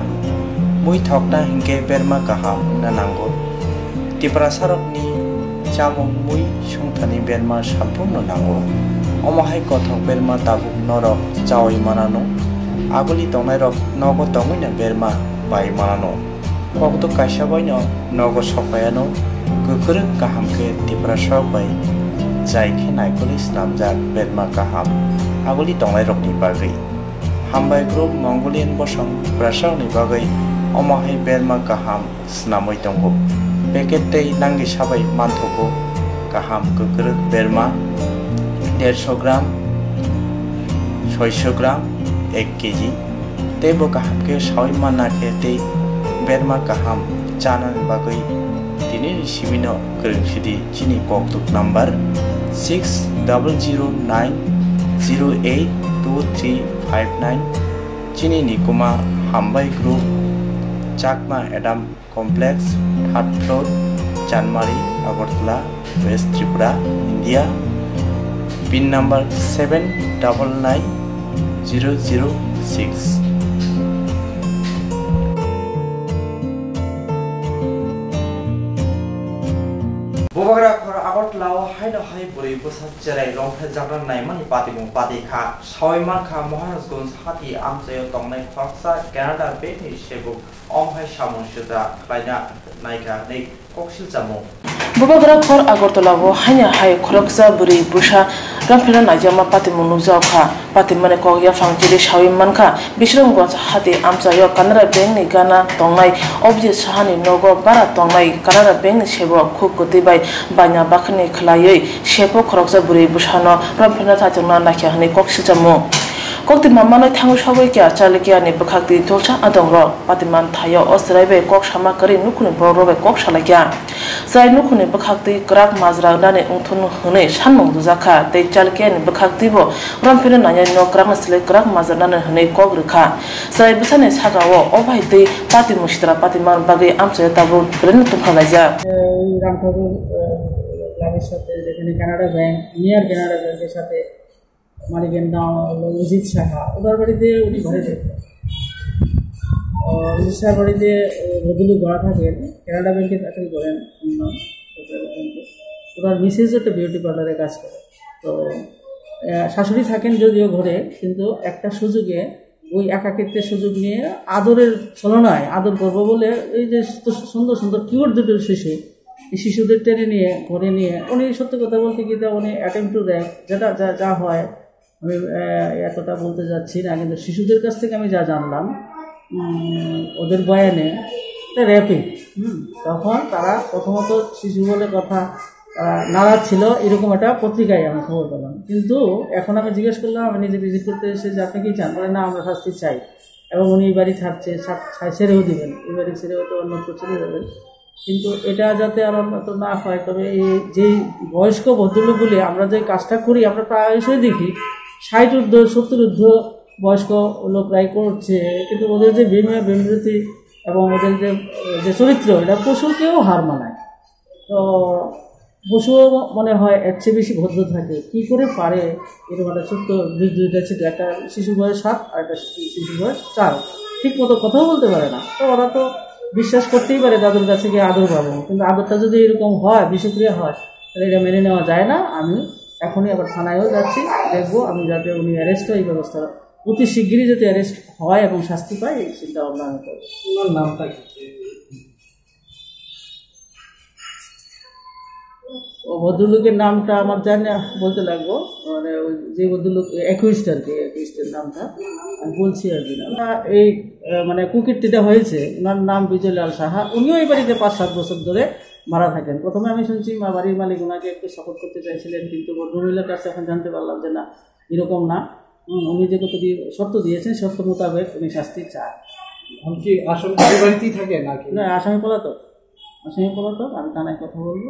Mui thokna hingke berma kaham nanango. Tiprasarok ni jamung mui shungthani berma sampurno nango. Omahai kothok berma tabuk norok chawi manano. Aguli tongnai rok nogo tongina berma bai manano. Kokto kaisa baino nogo sopayano. Kukuruk kaham ke tiprasok bai jai ke naikolis namjak berma kaham aguli tonglai rok ni bagai hambai group Mongolian bosong prasok ni bagai omahai berma kaham snamoi tonggo packet tei nangi sabai manthoko kaham kukuruk berma 150 gram 600 gram 1 kg tebo kaham ke sawi mana ke tei berma kaham chanan bagai Tini Shimino Kerengshidi Chini Koktuk number 6009082359 Chini Nikuma Hambai Group Chakma Adam Complex 3rd floor Chanmari Agartala West Tripura India PIN number 799006 Bobagra khor agot lao haino hai buri busat cherai long phe jagran nai mani pati bung pati kha sawai man kha mohanus gun sati amchayo tongnai phaksa Canada be ni sebuk om hai samun shuda klaina naika nei koksil jamu Bubagara khor Agartala bo hanya hai khoroksa buri busha ramphina najama pati munuzau kha pati mane ko ya fangchiri shawi manka bishram gwa hati amcha yo Canara Bank ni gana tongnai obje sahani nogo bara tongnai Canara Bank ni sebo khub goti bai banya bakhni khlaiei shepo khoroksa buri bushano ramphina thachama nakhya hani kokshijamo Kokti mamano thangu shawi kya chalekya ni bakhakti tolcha adongro patiman thayo osraibe kok shama kari nukuni borobe kok shalakya sai nukuni bakhakti krak mazra dane ungthun hune shanmung duzakha te chalekya ni bakhakti bo rampina nanya no krak masle krak mazra dane hune kok rikha sai bisane sagawo obai te pati mushtra patiman bagi amche tabu bren tumkhalaja Ram Thakur ক্লাবের সাথে যেখানে Canada bank near Canada ব্যাংকের সাথে মালিকের নাম হলো অজিত সাহা ওনার বাড়িতে উনি ঘরে থাকতেন অজিত সাহার বাড়িতে ভদ্রলোক ভাড়া থাকেন কানাডা ব্যাংকে চাকরি করেন ওনার মিসেস একটা বিউটি পার্লারে কাজ করে তো শাশুড়ি থাকেন যদিও ঘরে কিন্তু একটা সুযোগে ওই একাকিত্বের সুযোগ নিয়ে আদরের ছলনায় আদর করবো বলে এই যে সুন্দর সুন্দর কিউট দুটো শিশু এই শিশুদের টেনে নিয়ে ঘরে নিয়ে উনি সত্যি কথা বলতে গিয়ে উনি অ্যাটেম্প টু র্যাপ যেটা যা হয় আমি এতটা বলতে যাচ্ছি না কিন্তু শিশুদের কাছ থেকে আমি যা জানলাম ওদের বয়ানে এটা র্যাপিং তখন তারা প্রথমত শিশু বলে কথা নারাজ ছিল এরকম একটা পত্রিকায় আমি খবর পেলাম কিন্তু এখন আমি জিজ্ঞেস করলাম আমি নিজে ভিজিট করতে এসে যে আপনি কি চান বলে না আমরা শাস্তি চাই এবং উনি এই বাড়ি ছাড়ছে ছেড়েও দিবেন এই বাড়ি ছেড়েও তো অন্যত্র চলে যাবেন কিন্তু এটা যাতে আর অন্যত্র না হয় তবে এই যেই বয়স্ক ভদ্রলোকগুলি আমরা যে কাজটা করি আমরা প্রায়শই দেখি 60 ঊর্ধ্ব 70 ঊর্ধ্ব বয়স্ক লোকরাই করছে কিন্তু ওদের যে বিমৃতি এবং ওদের যে চরিত্র এটা পশুকেও হার মানায় তো পশুও মনে হয় এর চেয়ে বেশি ভদ্র থাকে কী করে পারে এরকম একটা ছোট্ট দুইটা ছিল একটা শিশু বয়স 7 আর একটা শিশু বয়স 4 ঠিক মতো কথাও বলতে পারে না তো ওরা তো বিশ্বাস করতেই পারে দাদুর কাছে গিয়ে আদর পাবো কিন্তু আদরটা যদি এরকম হয় বিষক্রিয়া হয় তাহলে এটা মেনে নেওয়া যায় না আমি এখনই আবার থানায়ও যাচ্ছি দেখবো আমি যাতে উনি অ্যারেস্ট হয় এই ব্যবস্থা অতি শিগগিরই যাতে অ্যারেস্ট হয় এবং শাস্তি পায় এই চিন্তা ভাবনা আমি করবো ওনার নামটা কি ও ভদ্রলোকের নামটা আমার জানি বলতে লাগবো মানে যে ভদ্রলোক একুইস্টের নামটা আমি বলছি আর কি না এই মানে কুকীর্তিটা হয়েছে ওনার নাম বিজয়লাল সাহা উনিও এই বাড়িতে 5-7 বছর ধরে মারা থাকেন প্রথমে আমি শুনছি বাড়ির মালিক ওনাকে একটু সাপোর্ট করতে চাইছিলেন কিন্তু ভদ্রমহিলার কাছে এখন জানতে পারলাম যে না এরকম না উনি যে কত শর্ত দিয়েছেন শর্ত মোতাবেক উনি শাস্তি চান কি আসামি বাড়িতেই থাকে নাকি না আসামি পলাতক আমি থানায় কথা বলবো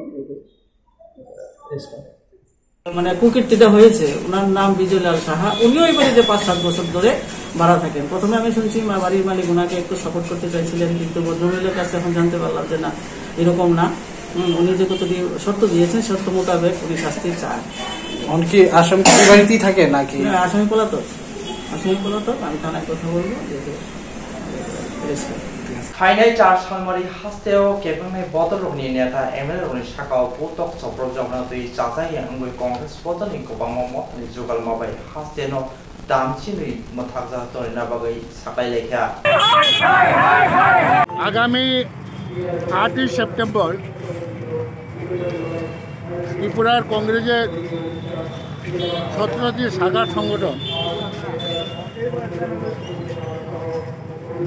মানে কুকীর্তিটা হয়েছে ওনার নাম বিজয়লাল সাহা উনিও এই বাড়িতে 5-7 বছর ধরে ভাড়া থাকেন প্রথমে আমি শুনছি বাড়ির মালিক ওনাকে একটু সাপোর্ট করতে চাইছিলেন কিন্তু ভদ্রমহিলার কাছে এখন জানতে পারলাম যে না এরকম না উনি যে কত শর্ত দিয়েছেন শর্ত মোতাবেক উনি শাস্তি চান কি আসামি বাড়িতেই থাকে নাকি আসামি পলাতক আমি থানায় কথা বলবো Final charge Halmari Hasteo, Kevin Bottle Niata, Emil Shaka, Putok, Soprojama, the Chazai, and with Congress Bottle in Kobama, Jugal Mobile, Hasteno, Damchini, Mataza, Torinabagai, Sakaleka. আগামী 8 সেপ্টেম্বর ত্রিপুরার কংগ্রেসের 17টি শাখা সংগঠন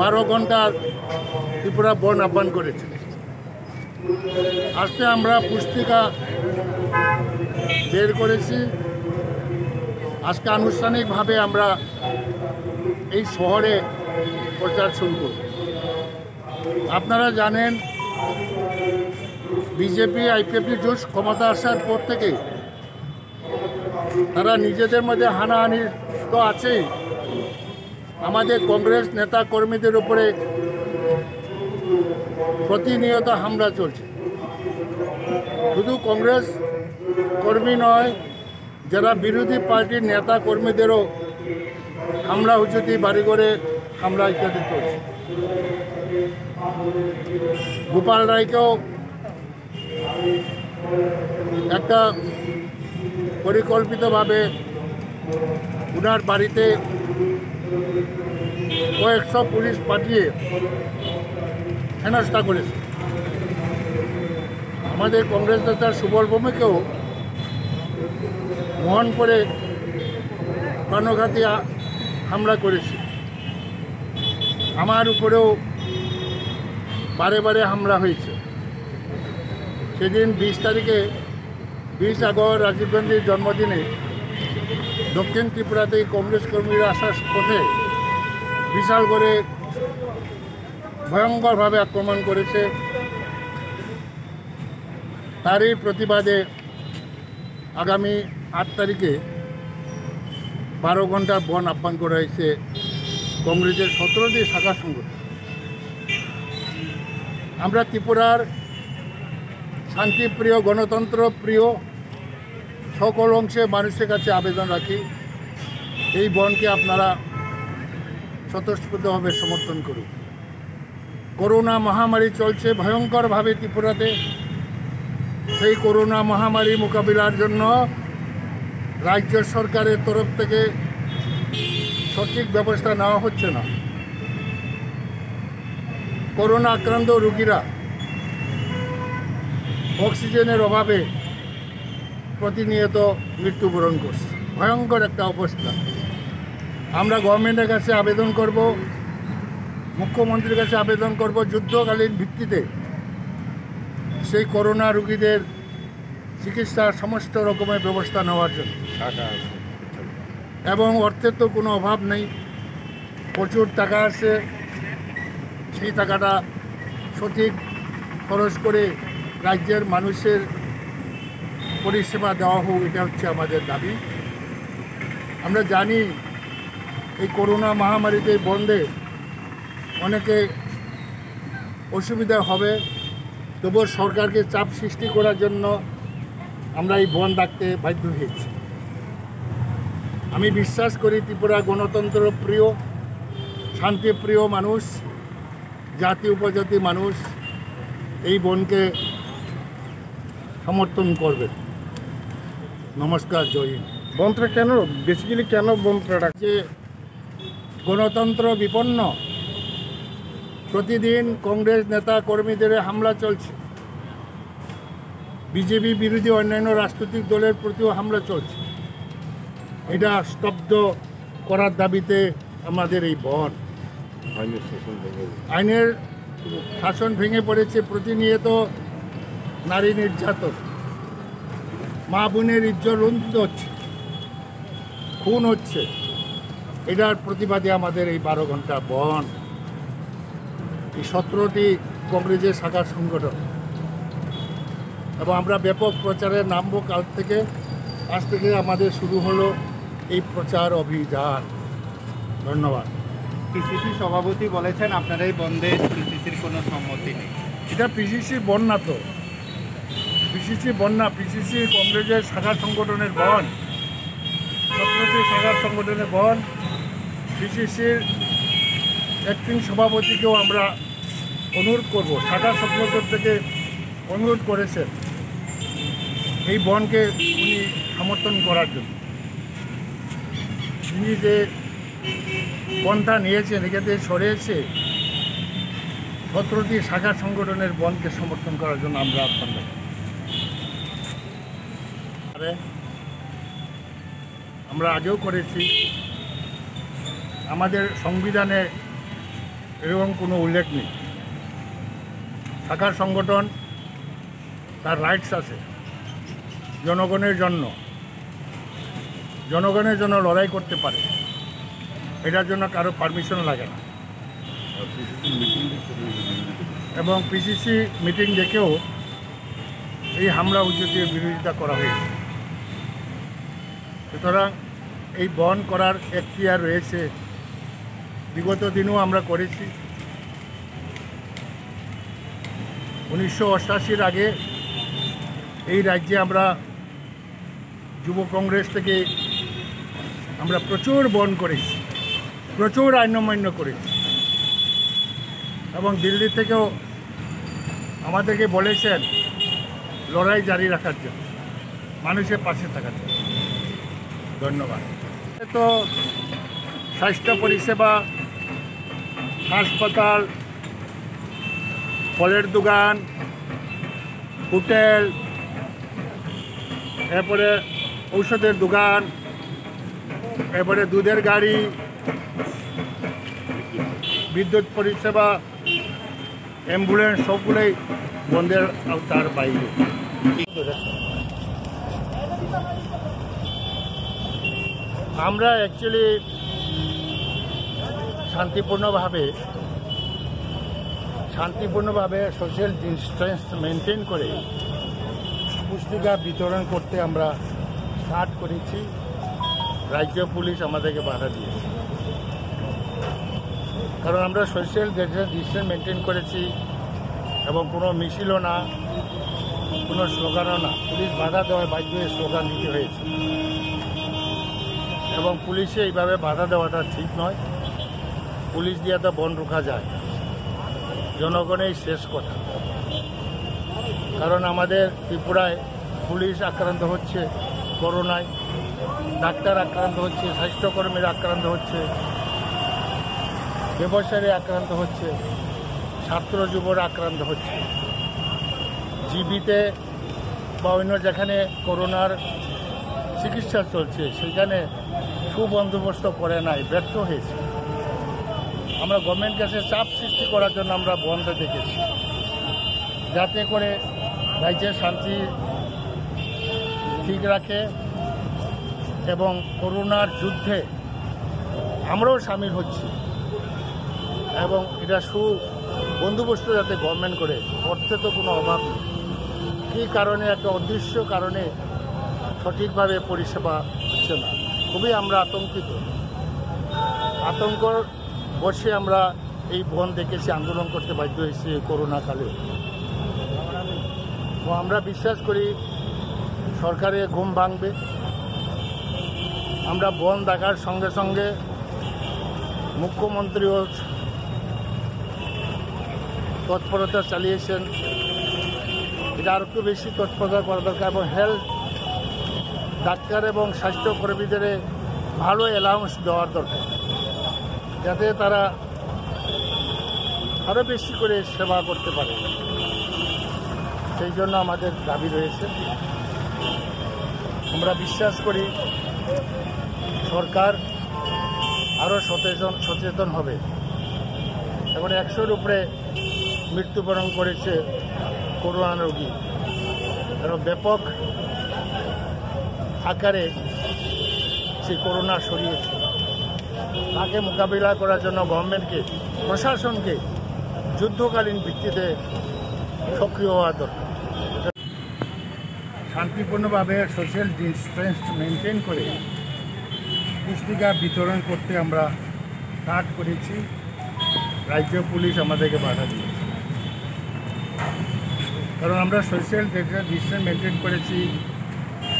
12 ঘন্টার ত্রিপুরা বন আহ্বান করেছে আজকে আমরা পুস্তিকা বের করেছি আজকে আনুষ্ঠানিকভাবে আমরা এই শহরে প্রচার শুরু করব আপনারা জানেন বিজেপি আইপিএফটি জোট ক্ষমতা আসার পর থেকে তারা নিজেদের মধ্যে হানাহানি তো আছেই আমাদের কংগ্রেস নেতা কর্মীদের উপরে প্রতিনিয়ত হামলা চলছে শুধু কংগ্রেস কর্মী নয় যারা বিরোধী পার্টির নেতা কর্মীদেরও হামলা হুজুতি বাড়িঘরে হামলা ইত্যাদি চলছে গোপাল রায়কেও একটা পরিকল্পিতভাবে উনার বাড়িতে কয়েকশো পুলিশ পাঠিয়ে হেনস্থা করেছে আমাদের কংগ্রেস নেতা সুবল ভৌমিককেও মোহনপুরে প্রাণঘাতী হামলা করেছে। আমার উপরেও বারে বারে হামলা হয়েছে। সেদিন 20 তারিখে 20 আগস্ট রাজীব গান্ধীর জন্মদিনে দক্ষিণ ত্রিপুরাতে কংগ্রেস কর্মীরা আসার পথে বিশাল করে ভয়ঙ্করভাবে আক্রমণ করেছে। তারই প্রতিবাদে আগামী 8 তারিখে 12 ঘন্টা বন আহ্বান করা হয়েছে কংগ্রেসের 17টি শাখা সংগঠন। আমরা ত্রিপুরার শান্তিপ্রিয় গণতন্ত্র প্রিয় সকল অংশে মানুষের কাছে আবেদন রাখি, এই বনকে আপনারা স্বতঃস্ফূর্তভাবে সমর্থন করুন। করোনা মহামারী চলছে ভয়ঙ্করভাবে ত্রিপুরাতে। সেই করোনা মহামারী মোকাবিলার জন্য রাজ্য সরকারের তরফ থেকে সঠিক ব্যবস্থা নেওয়া হচ্ছে না। করোনা আক্রান্ত রোগীরা অক্সিজেনের অভাবে প্রতিনিয়ত মৃত্যুবরণ করছে। ভয়ঙ্কর একটা অবস্থা। আমরা গভর্নমেন্টের কাছে আবেদন করব, মুখ্যমন্ত্রীর কাছে আবেদন করব যুদ্ধকালীন ভিত্তিতে সেই করোনা রোগীদের চিকিৎসার সমস্ত রকমের ব্যবস্থা নেওয়ার জন্য। এবং অর্থের তো কোনো অভাব নেই, প্রচুর টাকা আছে। সেই টাকাটা সঠিক খরচ করে রাজ্যের মানুষের পরিষেবা দেওয়া হোক, এটা হচ্ছে আমাদের দাবি। আমরা জানি এই করোনা মহামারীতে বন্ধে অনেকে অসুবিধা হবে, তবুও সরকারকে চাপ সৃষ্টি করার জন্য আমরা এই বন্ধ রাখতে বাধ্য হয়েছি। আমি বিশ্বাস করি ত্রিপুরা গণতন্ত্র প্রিয় শান্তিপ্রিয় মানুষ, জাতি উপজাতি মানুষ এই বনকে সমর্থন করবে। নমস্কার, জয় হিন্দ। বনটা কেন বেসিক্যালি কেন বনটা যে গণতন্ত্র বিপন্ন, প্রতিদিন কংগ্রেস নেতা কর্মীদের হামলা চলছে, বিজেপি বিরোধী অন্যান্য রাজনৈতিক দলের প্রতিও হামলা চলছে। এটা স্তব্ধ করার দাবিতে আমাদের এই বন। আইনের শাসন ভেঙে পড়েছে, প্রতিনিয়ত নারী নির্যাতন, মা বোনের ইজ্জত লুণ্ঠিত হচ্ছে, খুন হচ্ছে। এটার প্রতিবাদে আমাদের এই 12 ঘন্টা বন। এই 17টি কংগ্রেসের শাখা সংগঠন এবং আমরা ব্যাপক প্রচারে নামবো। কাল থেকে আজ থেকে আমাদের শুরু হলো এই প্রচার অভিযান। ধন্যবাদ। পিসিসি সভাপতি বলেছেন আপনারা এই বন্ধে পিসিসির কোনো সম্মতি নেই। এটা পিসিসি বন না, তো পিসিসি বন না, পিসিসি কংগ্রেসের শাখা সংগঠনের বন, 17টি শাখা সংগঠনের বন। পিসিসির অ্যাক্টিং সভাপতিকেও আমরা অনুরোধ করব, শাখা সংগঠন থেকে অনুরোধ করেছেন এই বনকে উনি সমর্থন করার জন্য। তিনি যে পন্থা নিয়েছেন, এখানে সরিয়েছে 17টি শাখা সংগঠনের বনকে সমর্থন করার জন্য আমরা আপনাদের আমরা আগেও করেছি। আমাদের সংবিধানে এরকম কোনো উল্লেখ নেই। শাখা সংগঠন তার রাইটস আছে জনগণের জন্য লড়াই করতে পারে, এটার জন্য কারো পারমিশন লাগে না। এবং পিসিসি মিটিং দেখেও এই হামলা উদ্যোগের বিরোধিতা করা হয়েছে। সুতরাং এই বন করার এখতিয়ার রয়েছে। বিগত দিনেও আমরা করেছি। 1988 আগে এই রাজ্যে আমরা যুব কংগ্রেস থেকে আমরা প্রচুর বন করেছি, প্রচুর আইন অমান্য করেছি। এবং দিল্লি থেকেও আমাদেরকে বলেছেন লড়াই জারি রাখার জন্য, মানুষের পাশে থাকার জন্য। ধন্যবাদ। তো স্বাস্থ্য পরিষেবা, হাসপাতাল, ফলের দোকান, হোটেল, এরপরে ঔষধের দোকান, এরপরে দুধের গাড়ি, বিদ্যুৎ পরিষেবা, অ্যাম্বুলেন্স সবগুলোই বন্ধের আওতার বাইরে। আমরা অ্যাকচুয়ালি শান্তিপূর্ণভাবে সোশ্যাল ডিস্টেন্স মেনটেন করে পুস্তিকা বিতরণ করতে আমরা স্টার্ট করেছি। রাজ্য পুলিশ আমাদেরকে বাধা দিয়েছে, কারণ আমরা সোশ্যাল ডিস্টেন্স মেনটেন করেছি এবং কোনো মিছিলও না, কোনো স্লোগানও না। পুলিশ বাধা দেওয়ায় বাধ্য হয়ে স্লোগান দিতে হয়েছে এবং পুলিশে এইভাবে বাধা দেওয়াটা ঠিক নয়। পুলিশ দিয়ে তো বন রোখা যায়, জনগণের শেষ কথা। কারণ আমাদের ত্রিপুরায় পুলিশ আক্রান্ত হচ্ছে করোনায়, ডাক্তার আক্রান্ত হচ্ছে, স্বাস্থ্যকর্মীরা আক্রান্ত হচ্ছে, ব্যবসায়ী আক্রান্ত হচ্ছে, ছাত্র যুবরা আক্রান্ত হচ্ছে। জিবিতে বা অন্য যেখানে করোনার চিকিৎসা চলছে সেখানে সুবন্দোবস্ত করে নাই, ব্যর্থ হয়েছে। আমরা গভর্নমেন্ট কাছে চাপ সৃষ্টি করার জন্য আমরা বন্ধ দেখেছি, যাতে করে রাজ্যের শান্তি ঠিক রাখে এবং করোনার যুদ্ধে আমরাও সামিল হচ্ছি এবং এটা সুবন্দোবস্ত যাতে গভর্নমেন্ট করে। অর্থে তো কোনো অভাব নেই, কী কারণে একটা অদৃশ্য কারণে সঠিকভাবে পরিষেবা হচ্ছে না। খুবই আমরা আতঙ্ক বসে আমরা এই বন দেখেছি, আন্দোলন করতে বাধ্য হয়েছি করোনাকালে। তো আমরা বিশ্বাস করি সরকারের ঘুম ভাঙবে। আমরা বন দেখার সঙ্গে সঙ্গে মুখ্যমন্ত্রীও তৎপরতা চালিয়েছেন, এটা আর একটু বেশি তৎপরতা করা দরকার এবং হেলথ ডাক্তার এবং স্বাস্থ্যকর্মীদের ভালো অ্যালাউন্স দেওয়ার দরকার, যাতে তারা আরও বেশি করে সেবা করতে পারে। সেই জন্য আমাদের দাবি রয়েছে। আমরা বিশ্বাস করি সরকার আরও সচেতন হবে। এখন 100-র উপরে মৃত্যুবরণ করেছে করোনা রোগী এবং ব্যাপক আকারে সে করোনা ছড়িয়েছে। তাকে মোকাবিলা করার জন্য গভর্নমেন্টকে, প্রশাসনকে যুদ্ধকালীন ভিত্তিতে সক্রিয় হওয়া দরকার। শান্তিপূর্ণভাবে সোশ্যাল ডিস্টেন্স মেনটেন করে পুস্তিকা বিতরণ করতে আমরা স্টার্ট করেছি। রাজ্য পুলিশ আমাদেরকে বাধা দিয়েছে, কারণ আমরা সোশ্যাল ডিস্টেন্স মেনটেন করেছি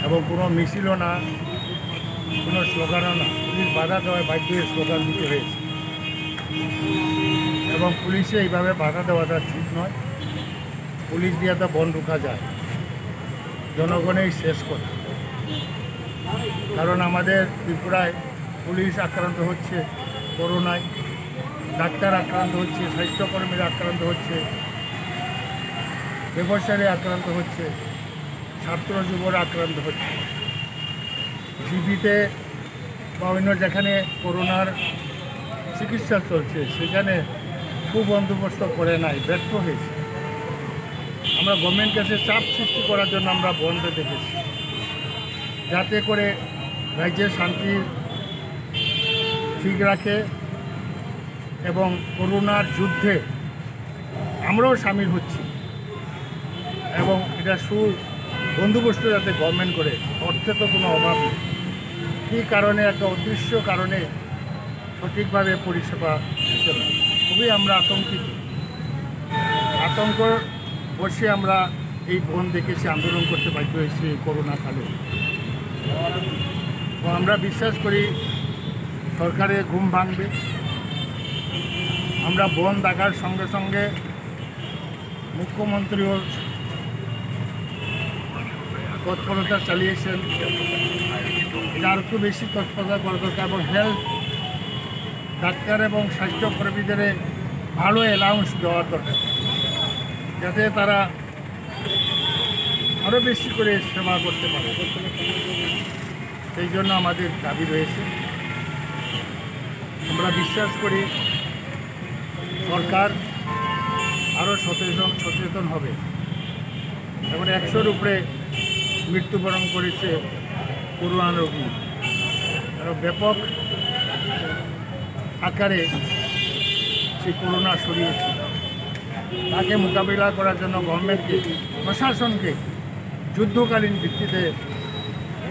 এবং কোনো মিছিলও না, কোনো স্লোগানও না। পুলিশ বাধা দেওয়ায় বাধ্য হয়ে স্লোগান দিতে হয়েছে এবং পুলিশে এইভাবে বাধা দেওয়াটা ঠিক নয়। পুলিশ দিয়ে তো বন রোখা যায়, জনগণের শেষ কথা। কারণ আমাদের ত্রিপুরায় পুলিশ আক্রান্ত হচ্ছে করোনায়, ডাক্তার আক্রান্ত হচ্ছে, স্বাস্থ্যকর্মীরা আক্রান্ত হচ্ছে, ব্যবসায়ী আক্রান্ত হচ্ছে, ছাত্র যুবরা আক্রান্ত হচ্ছে। জিবিতে বা অন্য যেখানে করোনার চিকিৎসা চলছে সেখানে সুবন্দোবস্ত করে নাই, ব্যর্থ হয়েছে। আমরা গভর্নমেন্ট কাছে চাপ সৃষ্টি করার জন্য আমরা বন্ধ দেখেছি, যাতে করে রাজ্যের শান্তি ঠিক রাখে এবং করোনার যুদ্ধে আমরাও সামিল হচ্ছি এবং এটা সুবন্দোবস্ত যাতে গভর্নমেন্ট করে। অর্থে তো কোনো অভাব নেই, কী কারণে একটা অদৃশ্য কারণে সঠিকভাবে পরিষেবা দিতে না। খুবই আমরা আতঙ্ক বসে আমরা এই বন দেখেছি, আন্দোলন করতে বাধ্য হয়েছি করোনাকালে। তো আমরা বিশ্বাস করি সরকারের ঘুম ভাঙবে। আমরা বন দেখার সঙ্গে সঙ্গে মুখ্যমন্ত্রীও তৎপরতা চালিয়েছেন, এটা আর একটু বেশি তৎপরতা করা দরকার এবং হেলথ ডাক্তার এবং স্বাস্থ্যকর্মীদের ভালো অ্যালাউন্স দেওয়ার দরকার, যাতে তারা আরও বেশি করে সেবা করতে পারে, সেই জন্য আমাদের দাবি রয়েছে। আমরা বিশ্বাস করি সরকার আরও সচেতন হবে। এখন 100-র উপরে মৃত্যুবরণ করেছে করোনা রোগী, আরও ব্যাপক আকারে সেই করোনা ছড়িয়েছে। তাকে মোকাবিলা করার জন্য গভর্নমেন্টকে, প্রশাসনকে যুদ্ধকালীন ভিত্তিতে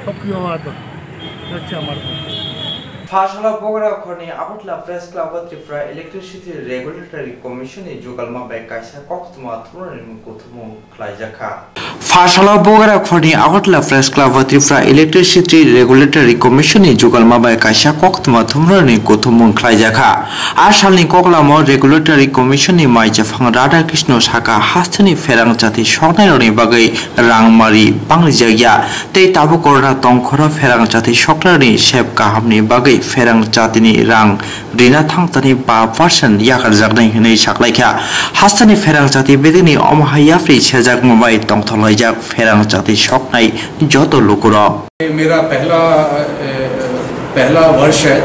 সক্রিয় হওয়া দরকার হচ্ছে আমার কথা। ফাশলা বগরা খনি আবতলা press club Tripura electricity regulatory কমিশনে जुगालमा बाय कायसा कक्तमा थुरनि मुकुथमु खलायजाखा फाशला बगरा खनि आबतला press club Tripura electricity regulatory कमिशननि जुगालमा बाय कायसा कक्तमा थुरनि कुथमु खलायजाखा आसालनि कक्लामो रेगुलेटरी कमिशननि माइजाफां राधा कृष्ण साका हास्तनि फेरां जाति सकनायनि बागै रांमारि बांग्रिजाया तै ताबु करना तंखरा फेरां जाति सकनायनि सेब काहामनि बागै फेरां जातिनि रां रिना थांतानि 5% याखार जागनाय हनै साखलायखा हास्तानि फेरां जाति बेदिनि अमहायाफ्रि सेजाक मबाय तंथलायजाक फेरां जाति सकनाय जत लोकरा। मेरा पहला वर्ष है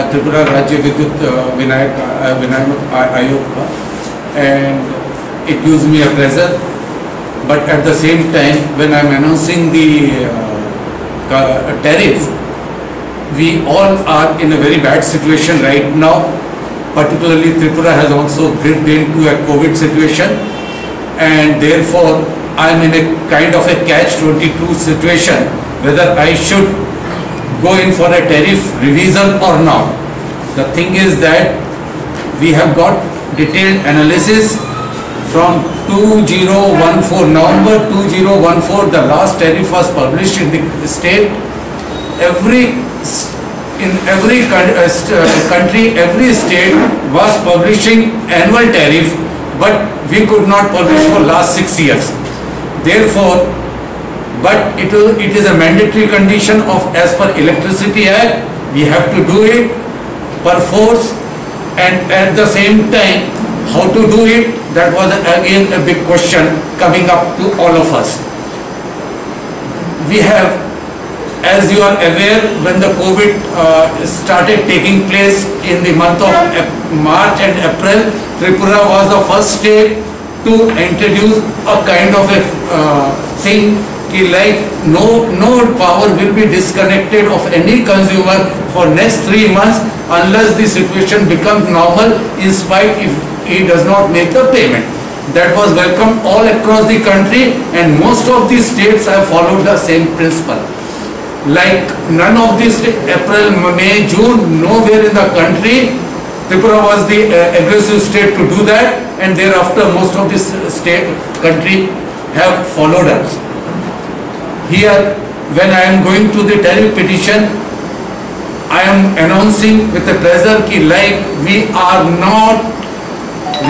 त्रिपुरा राज्य विद्युत विनियामक आयोग का, and it gives me a pleasure, but at the same time when I am announcing the tariff, we all are in a very bad situation right now. Particularly Tripura has also dipped into a COVID situation, and therefore I am in a kind of a catch-22 situation whether I should go in for a tariff revision or not. The thing is that we have got detailed analysis from 2014, November 2014, the last tariff was published in the state. In every country, every state was publishing annual tariff, but we could not publish for last 6 years. Therefore, but it is a mandatory condition of as per Electricity Act, we have to do it per force, and at the same time, how to do it, that was again a big question coming up to all of us. We have, as you are aware, when the COVID started taking place in the month of March and April, Tripura was the first state to introduce a kind of a thing like no power will be disconnected of any consumer for next 3 months unless the situation becomes normal, in spite if he does not make the payment. That was welcomed all across the country, and most of the states have followed the same principle. Like none of these April, May, June, nowhere in the country, Tripura was the aggressive state to do that, and thereafter most of this country have followed us. Here, when I am going to the tariff petition, I am announcing with a pleasure that like we are not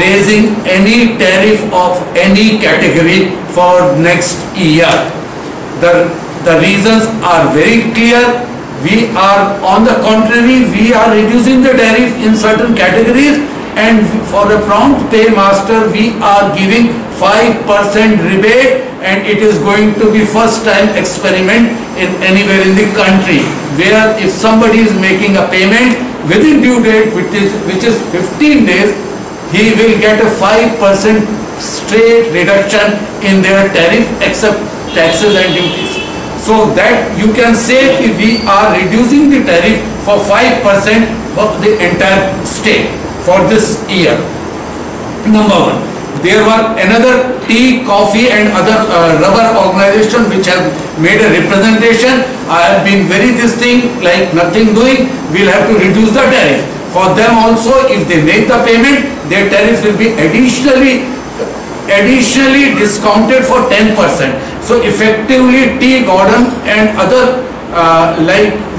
raising any tariff of any category for next year. The reasons are very clear. We are, on the contrary, we are reducing the tariff in certain categories, and for the prompt paymaster we are giving 5% rebate, and it is going to be first time experiment in anywhere in the country, where if somebody is making a payment within due date, which is 15 days, he will get a 5% straight reduction in their tariff except taxes and duties. So that you can say if we are reducing the tariff for 5% of the entire state for this year. Number one. There were another tea, coffee and other rubber organization which have made a representation. I have been very this thing like nothing doing, we'll have to reduce the tariff. For them also, if they make the payment, their tariff will be additionally discounted for 10%. So effectively tea, Gordon and other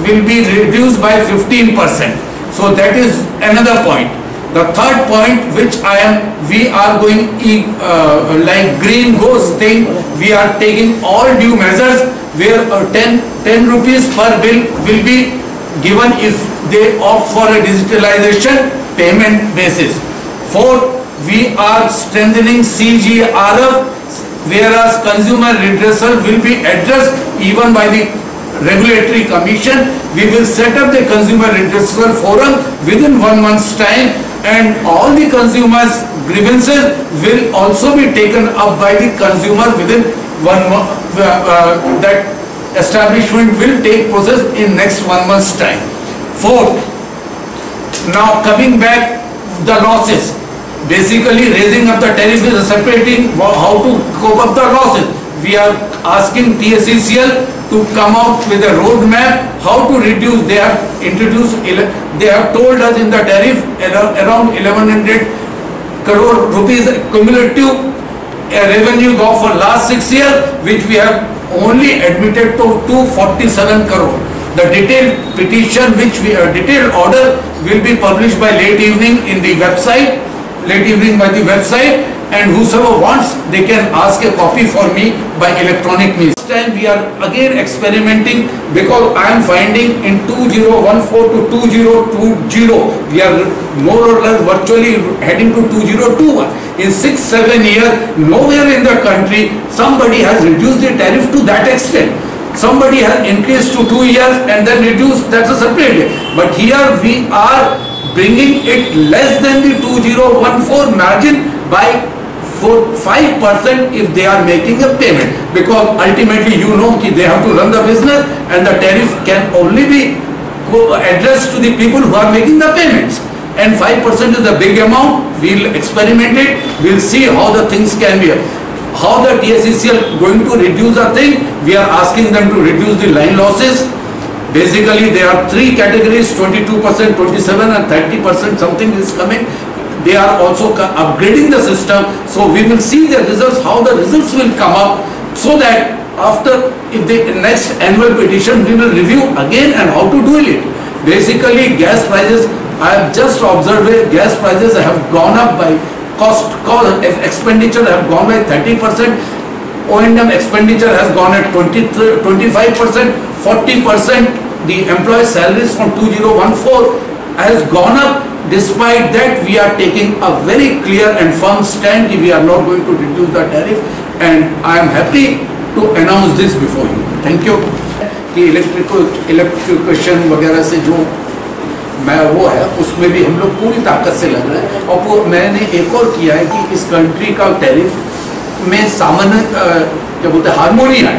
will be reduced by 15%. So that is another point. The third point which we are going like green goes thing, we are taking all due measures where 10 rupees per bill will be given if they opt for a digitalization payment basis. Fourth, we are strengthening CGRF whereas consumer redressal will be addressed even by the regulatory commission. We will set up the consumer redressal forum within 1 month's time, and all the consumers' grievances will also be taken up by the consumer within 1 month. That establishment will take process in next 1 month's time. Fourth, now coming back the losses. Basically raising up the tariff is separating how to cope up the losses. We are asking TSECL to come out with a roadmap how to reduce. They have introduced, they have told us in the tariff around 1100 crore rupees cumulative revenue go for last 6 years, which we have only admitted to 247 crore. The detailed petition, which we detailed order will be published by late evening in the website. And whosoever wants, they can ask a copy for me by electronic means. This time we are again experimenting, because I am finding in 2014 to 2020 we are more or less virtually heading to 2021. In 6-7 years, nowhere in the country somebody has reduced the tariff to that extent. Somebody has increased to 2 years and then reduced, that's a separate. But here we are bringing it less than the 2014 margin by 5% if they are making a payment, because ultimately you know they have to run the business, and the tariff can only be addressed to the people who are making the payments, and 5% is a big amount. We'll experiment it, we'll see how the things can be. How the TSECL going to reduce the thing? We are asking them to reduce the line losses. Basically there are 3 categories, 22%, 27% and 30%, something is coming. They are also upgrading the system, so we will see the results, how the results will come up, so that after, if the next annual petition, we will review again and how to do it. Basically gas prices, I have just observed gas prices have gone up by cost expenditure have gone by 30%, O&M expenditure has gone at 25%, 40%. The employee salaries from 2014 has gone up. Despite that, we are taking a very clear and firm stand that we are not going to reduce the tariff, and I am happy to announce this before you. Thank you. कि electrification वगैरह से जो मैं वो है, उसमें भी हम लोग पूरी ताकत से लग रहे हैं। और वो मैंने एक और किया है कि इस कंट्री का टैरिफ में सामान्य क्या बोलते हैं, हारमोनी है,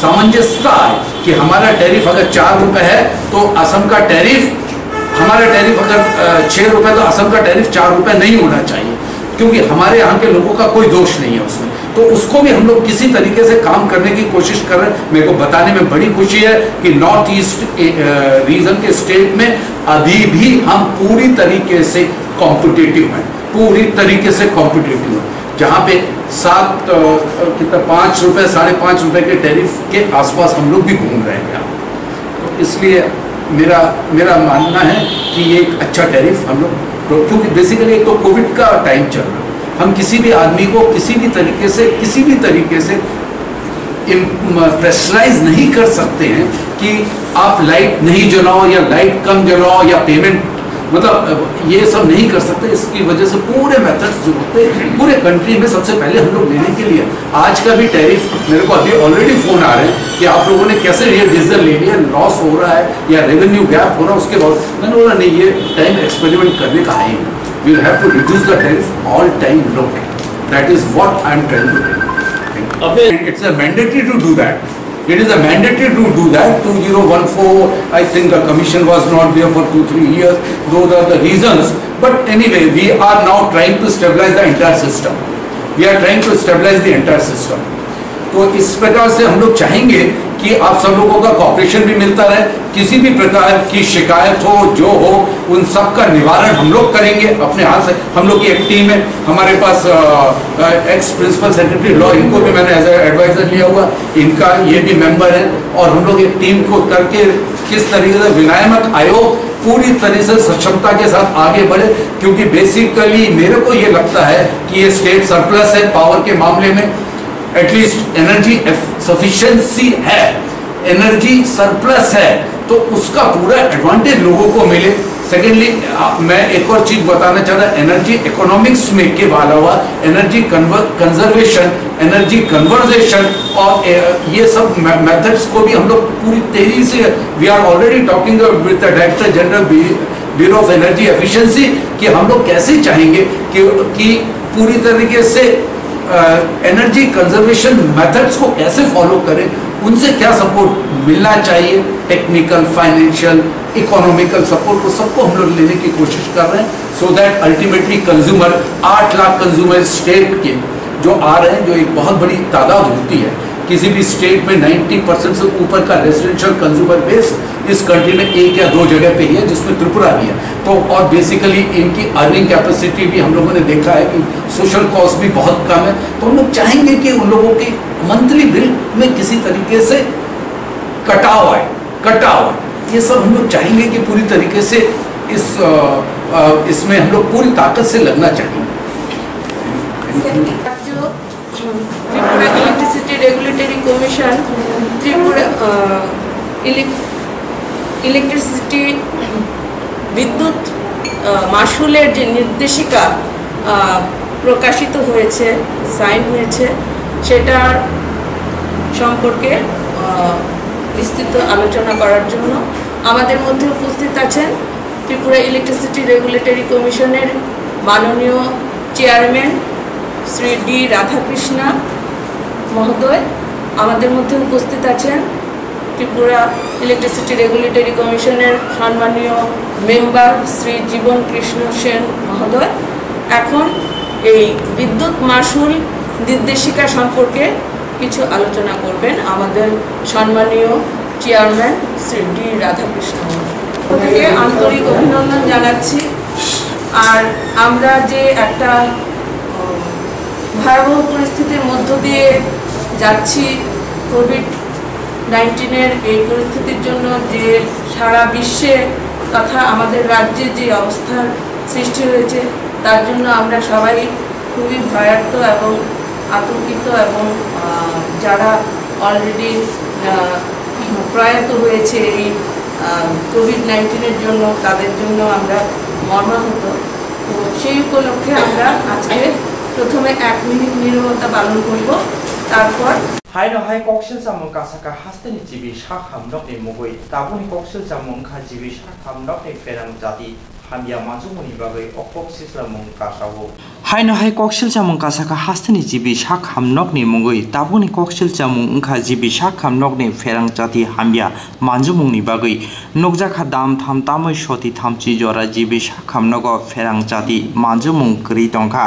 सामंजस्यता है कि हमारा टैरिफ अगर 4 रुपये है तो असम का टैरिफ, हमारा टैरिफ अगर 6 रुपये तो असम का टैरिफ 4 रुपये नहीं होना चाहिए, क्योंकि हमारे यहाँ के लोगों का कोई दोष नहीं है उसमें। तो उसको भी हम लोग किसी तरीके से काम करने की कोशिश कर रहे हैं। मेरे को बताने में बड़ी खुशी है कि नॉर्थ ईस्ट रीजन के स्टेट में अभी भी हम पूरी तरीके से कॉम्पिटिटिव हैं, पूरी तरीके से कॉम्पिटिटिव हैं, जहाँ पे 5 रुपये 5.5 रुपये के टैरिफ के आसपास हम लोग भी घूम रहे हैं। तो इसलिए मेरा मानना है कि ये एक अच्छा टैरिफ हम लोग, क्योंकि बेसिकली एक तो कोविड का टाइम चल रहा है, हम किसी भी आदमी को किसी भी तरीके से प्रेशराइज नहीं कर सकते हैं कि आप लाइट नहीं जलाओ या लाइट कम जलाओ या पेमेंट, मतलब ये सब नहीं कर सकते। इसकी वजह से पूरे मेथड्स जो होते हैं पूरे कंट्री में सबसे पहले हम लोग लेने के लिए, आज का भी टैरिफ मेरे को अभी ऑलरेडी फ़ोन आ रहे हैं कि आप लोगों ने कैसे ये डीजल ले लिया, लॉस हो रहा है या रेवेन्यू गैप हो रहा है। उसके बाद मैंने बोला नहीं, ये टाइम एक्सपेरिमेंट करने का है, we will have to reduce the tariff all time low, that is what I am trying to do. It's a mandatory to do that, it is a mandatory to do that. 2014, I think the commission was not there for 2-3 years. Those are the reasons. But anyway, we are now trying to stabilize the entire system. We are trying to stabilize the entire system. तो इस प्रकार से हम लोग चाहेंगे कि आप सब लोगों का कॉपरेशन भी मिलता रहे, किसी भी प्रकार की शिकायत हो जो हो उन सब का निवारण हम लोग करेंगे अपने हाथ से। हम लोग की एक टीम है, हमारे पास एक्स प्रिंसिपल सेक्रेटरी लॉ, इनको भी मैंने एज एडवाइजर लिया हुआ, इनका ये भी मेंबर है, और हम लोग एक टीम को करके किस तरीके से विनियामक आयोग पूरी तरह से सक्षमता के साथ आगे बढ़े, क्योंकि बेसिकली मेरे को ये लगता है कि ये स्टेट सरप्लस है पावर के मामले में, एटलीस्ट एनर्जी सफिशिएंसी है, एनर्जी सरप्लस है तो उसका पूरा एडवांटेज लोगों को मिले। सेकेंडली मैं एक और चीज बताना चाह रहा, एनर्जी इकोनॉमिक्स में के अलावा एनर्जी कंजर्वेशन, एनर्जी कन्वर्जेशन और ये सब मेथड्स को भी हम लोग पूरी तेजी से we are already talking with the director general bureau of energy efficiency कि हम लोग कैसे चाहेंगे कि पूरी तरीके से एनर्जी कंजर्वेशन मेथड्स को कैसे फॉलो करें, उनसे क्या सपोर्ट मिलना चाहिए, टेक्निकल, फाइनेंशियल, इकोनॉमिकल सपोर्ट को सबको हम लोग लेने की कोशिश कर रहे हैं so that ultimately consumer 8 lakh consumer state के जो आ रहे हैं, जो एक बहुत बड़ी तादाद होती है किसी भी स्टेट में 90% से ऊपर का रेजिडेंशियल कंज्यूमर बेस इस कंट्री में 1 या 2 जगह पे ही है, जिसमें त्रिपुरा भी है। तो और बेसिकली इनकी अर्निंग कैपेसिटी भी हम लोगों ने देखा है कि सोशल कॉस्ट भी बहुत कम है। तो हम लोग चाहेंगे कि उन लोगों की मंथली बिल में किसी तरीके से कटाव आए। ये सब हम लोग चाहेंगे कि पूरी तरीके से इसमें हम लोग पूरी ताकत से लगना चाहेंगे। Tripura electricity regulatory commission Tripura electricity विद्युत মাশুলের যে নির্দেশিকা প্রকাশিত হয়েছে, সাইন হয়েছে, সেটার সম্পর্কে বিস্তৃত আলোচনা করার জন্য আমাদের মধ্যে উপস্থিত আছেন ত্রিপুরা ইলেকট্রিসিটি রেগুলেটরি কমিশনের মাননীয় চেয়ারম্যান শ্রী ডি রাধাকৃষ্ণা মহোদয়। আমাদের মধ্যে উপস্থিত আছেন ত্রিপুরা ইলেকট্রিসিটি রেগুলেটরি কমিশনের সম্মানীয় মেম্বার শ্রী জীবন কৃষ্ণ সেন মহোদয়। এখন এই বিদ্যুৎ মাশুল নির্দেশিকা সম্পর্কে কিছু আলোচনা করবেন আমাদের সম্মানীয় চেয়ারম্যান শ্রী ডি রাধাকৃষ্ণ মহোদয়কে আন্তরিক অভিনন্দন জানাচ্ছি। আর আমরা যে একটা ভয়াবহ পরিস্থিতির মধ্য দিয়ে যাচ্ছি, কোভিড-19 এই পরিস্থিতির জন্য যে সারা বিশ্বে তথা আমাদের রাজ্যে যে অবস্থার সৃষ্টি হয়েছে, তার জন্য আমরা সবাই খুবই ভয়ার্ত এবং আতঙ্কিত, এবং যারা অলরেডি প্রয়াত হয়েছে এই কোভিড-19 জন্য, তাদের জন্য আমরা মর্মাহত। তো সেই উপলক্ষে আমরা আজকে প্রথমে 1 মিনিট নীরবতা পালন করব, তারপর হাইনো হাই কক্সেল জামুন কাসাকা হাস্তেনি জিবি শাখাম নকনি মুগৈ তাবুনি কক্সেল জামুন খা জিবি শাখাম নকনি ফেরাং জাতি হামিয়া মাজুমনি বাগৈ অকক সিসলামুন কাসাও হাইনো হাই কক্সেল জামুন কাসাকা হাস্তেনি জিবি শাখাম নকনি মুগৈ তাবুনি কক্সেল জামুন খা জিবি শাখাম নকনি ফেরাং জাতি হামিয়া মাজুমনি বাগৈ নকজাখা দাম থাম তামৈ সতি থামচি জরা জিবি শাখাম নগ ফেরাং জাতি মাজুমুং করি টংখা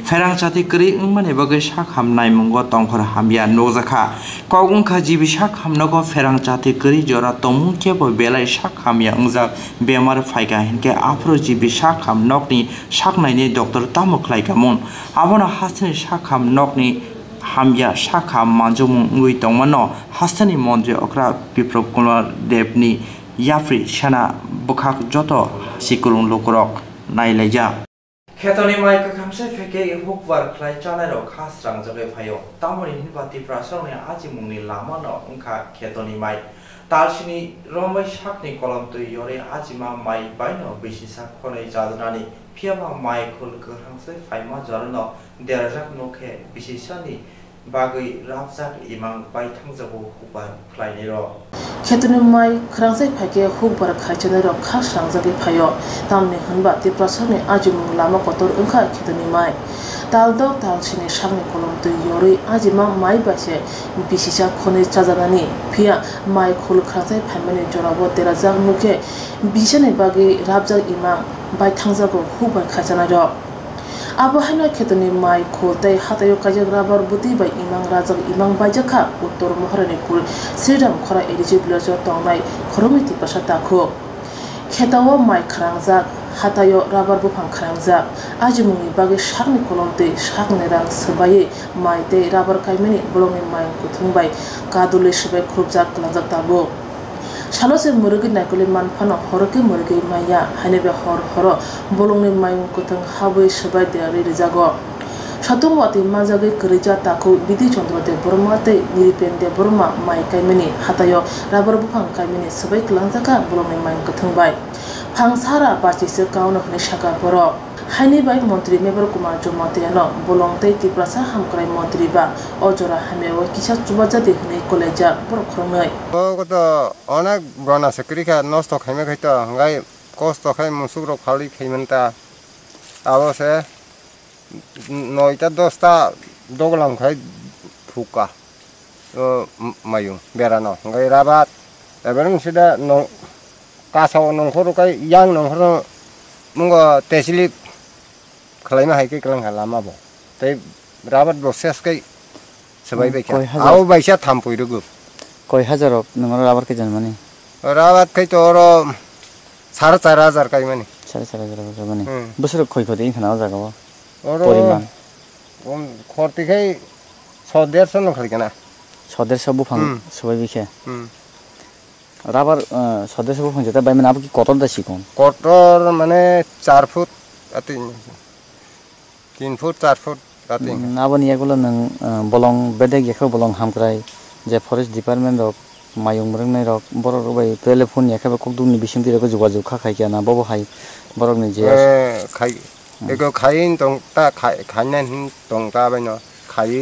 ফেরাং জাতি করি মানে বাগৈ শাখাম নাই মুঙ্গ টংখর হামিয়া নকজাখা কগংখা জিবি শাখাম নগ ফেরাং জাতি করি জরা তমুং কেবো বেলাই শাখামিয়া উংজা বেমার ফাইगा हिनके आफ्रो जिबि शाखाम नकनि शाखनायनि डक्टर तामुखलाइगामोन आबोना हास्तेनि शाखाम नकनि हामिया शाखाम मानजुमुं उइ तंमानो हास्तेनि मन्त्रि अक्रा बिप्लव कुमार देवनि याफ्रि सेना बुखाक जतो सिकुरुं लोकरक नायलाइजा खेतनि माइ कखामसे फेके हुकवार ख्लाइ चालायरो खास्रां जगे फायो तामनि हिनबाति प्रासरनि आजिमुंनि लामानो उंखा खेतनि माइ तालसिनी रमै शाखनि कलम तै यरे आजिमा माइ बायनो बिसिसा खनै जादनानि फियाबा माइ खुल गहांसे फाइमा जरनो देरजाक नखे बिसिसानि बागै राबजाक इमां बायथांजगो हुबार ख्लाइनेरो खेतनि माइ खरांसे फाइके हुबार खाइचनेरो खास्रांजगे फायो तामनि हनबा तिप्रासरनि आजिमुं लामा कतर ओंखा खेतनि माइ तालदो तालसिनि शाखनि कलम तै यरे आजिमा माइ बासे बिसिसा खनै जादनानि फिया माइ खुल खरांसे फाइमानि जराबो देरजाक नखे बिसिसानि बागै राबजाक इमां बायथांजगो हुबार खाइचनारो आबहावानि खेतनि माइ खोलताय हातायो काजक राबार बुति बाय इमां राजक इमां बायजाखा उत्तर महारानीपुर श्रीराम खरा एरिजि ब्लजर तंनाय खरमिति पासाताखो खेताव माइ खरांजाक हातायो राबार बुफां खरांजाक आजिमुनि बागै शाखनि कलमते शाखनि रां सबायै माइते राबार काइमानि ब्लंनि माइ कुथुंबाय कादुले सबाय खुबजाक लांजाक ताबो सालोसे मुरुगि नायकले मानफानो हरके मुरुगि माइया हानेबे हर हर बलंनि माइं कुथुं हाबै सबाय देयारि रिजागो satung wati majage kerja taku Bidi Chandra Burma te Niripende Burma mai kaimani hatayo rabar bufang kaimani sebai kelangjaka bolongni mai kathungbai Pangsara bachi se kauna hne shaka boro Haini bai Montri Mebar Kumar Jomateno bolong tei Tiprasa hamkrai Montri ba ojora hamewa kisa chubajade hne koleja borokrongai Ogoto onak brana sekrika nosto khaime khaita hangai kosto khai musugro khali khaimenta abose noita dosta doglam khai phuka mayu berano hangai rabat ebereng sida no kasau nongkhoro kai yang nongkhoro mungo tesili khlaima hai kai klang halama bo tei rabat proses kai sebai bekha au baisa thampui rugu koi hajarok nongro rabat kai janmani rabat kai toro 4,500 kai mani 4,500 mani busur koi khodi khana jagawa oro khorti kai 150 no khali kana 150 bufang sebai bekha rubber সদস্য বফং যেটা by মানে আপনি কতটা শিখুন কতর মানে 4 foot আতি 3 foot 4 foot আতি আবনি এগুলো নং বলং বেদে গেখো বলং হামক্রাই যে ফরেস্ট ডিপার্টমেন্ট রক মায়ং মরংনাই রক বড় রবাই টেলিফোন এখাবে ককদুনি বিসিমতি রক যোগাযোগ খাখাইয়া না বব হাই বরকনি যে খাই এগো খাইন তংতা খাইনান তংতা বাইনো খাই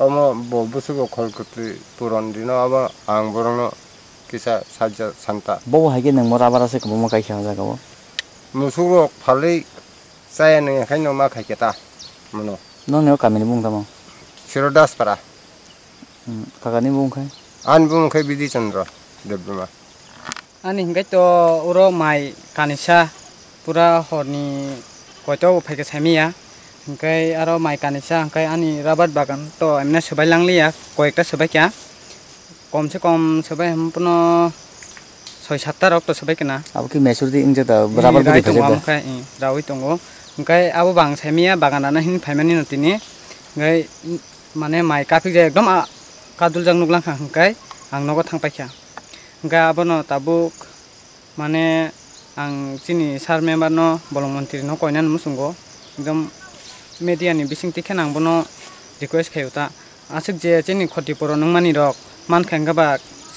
অম ববুসুগো খলকতি পুরন দিন আবা আং বরনো Kisa saja santa. Bawa hagi neng mora barase kamu makai kaya jaga bawa. Musuh paling saya neng kai no makai kita, mana? Nong neo kami ni bung tamo. Sirodas para. Kakak ni bung kai? An bung kai Bidi Chandra, Debruma. Ani hinggai to uro mai kanisa pura horni koito phai ke samia. Hinggai aro mai kanisa hinggai ani rabat bagan to emna sebai langli ya, koekta sebai kya. कम से कम सबै हम पुनो 6-7 रक तो सबै केना अब कि मेसुरदि इंजे त बराबर बुदि फजे खाय रावि तंगो ओंखाय आबो बां सामिया बागानाना हिन फाइमानि नतिनि ओंखाय माने माइ काफि जे एकदम कादुल जां नुगलां खांखाय आं नगो थांपायखा ओंखाय आबोनो ताबुक माने आं चिनि सार मेम्बार न बलं मन्त्रि न कयनान मुसुंगो एकदम मीडिया नि बिसिंति खेन आं बोनो रिक्वेस्ट खायउता आसुक जे चिनि खतिपुर नंमानि रक मान खांगाबा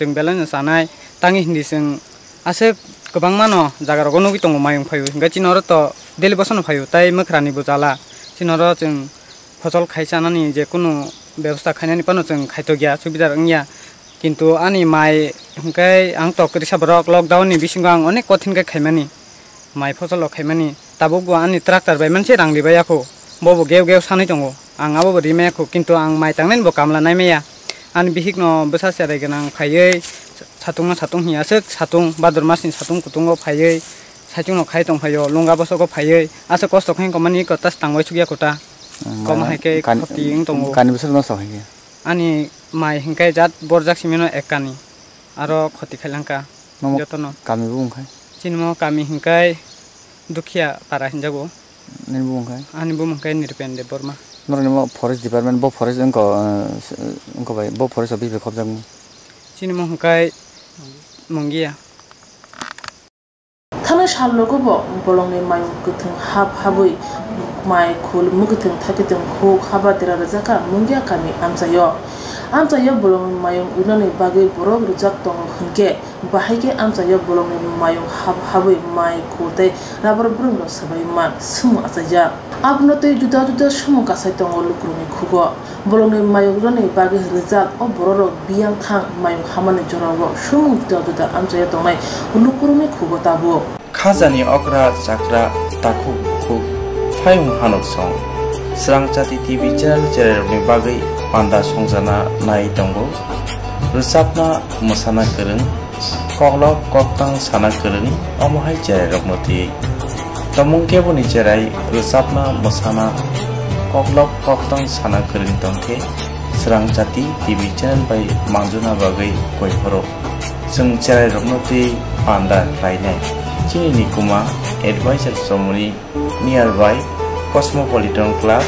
जों बेलानो जानाय तांगि हिन्दी जों आसे गोबां मानो जागाराव नुगि दङ मायं फायु हिंगा चिनर त डेली बसनो फायु ताइ मोखरानि बुजाला चिनर जों फसल खायसानानि जे कुनु व्यवस्था खायनानि पानो जों खायतो गया सुबिदा रंगिया किन्तु आनि माइ हिंगाय आं त करिसा बरक लकडाउन नि बिसिंगा आं अनेक कठिन गे खायमानि माइ फसल खायमानि ताबो आनि ट्राक्टर बाय मोनसे रांलि बायाखौ बबो गेव गेव सानै दङ आं आबो रिमायाखौ किन्तु आं माइ तांनान बो कामला नायमाया आन बिहिक न बोसासे रायगोनां फायै सातुंना सातुं हियासो सातुं बादर मासनि सातुं कुतुंगो फायै सातुं न खाय दं फायो लंगा बसगो फायै आसे कष्ट खाय कमानि कतास तांबाय सुगिया कोता कम हायके खतिं दङ कानि बोसोर नस हायके आनि माइ हिंकाय जात बरजाक सिमेनो एकानि आरो खति खायलांका जतन कामि बुंखाय चिनमो कामि हिंकाय दुखिया पारा हिनजागो नि बुंखाय आनि बुंखाय निरपेन्दे बर्मा नरनिमो फरेस्ट डिपार्टमेंट बो फरेस्ट अंको भाई बो फरेस्ट ऑफिस बे खबजां चिनिमो हंकाय मंगिया थाना साल लोगोबो बलंनि माय गथों हाब हाबै माय खुल मुगथों थाकेथों हो हाबा देरा रजाका मंगिया कामि आमजायो बलंनि मायं उनानै बागै बरक रुजाक दं हनके बाहायके आमजायो बलंनि मायं हाब हाबै माय खुदै राबर ब्रुंनो सबाय मा सुमु आजाया आबनते जुदा जुदा सुमु कासाय दं लुकुनि खुगो बलंनि मायं उनानै बागै रुजाक अ बरक बियां थां मायं हामानि जराव सुमु जुदा जुदा आमजायो दंनाय लुकुनि खुगो ताबो खाजानि अग्रा जाग्रा ताखु खु फायं हानक सं स्रांचाति टिभि चेनेलनि बागै पान्दा संजाना नाय दंगो रोजाबना मोसाना गोरों कग्लब कक्तां साना गोरों अमहाय जेराव मति तमुंकेबनि जेराय रोजाबना मोसाना कग्लब कक्तां साना गोरों दंके स्रांचाति टिभि चेनेल बाय मांजुना बागै गयफोराव जों जेराव मति पान्दा लायनाय चिनि निकुमा एडवाइजर समनि नियर बाय कस्मोपॉलिटन क्लब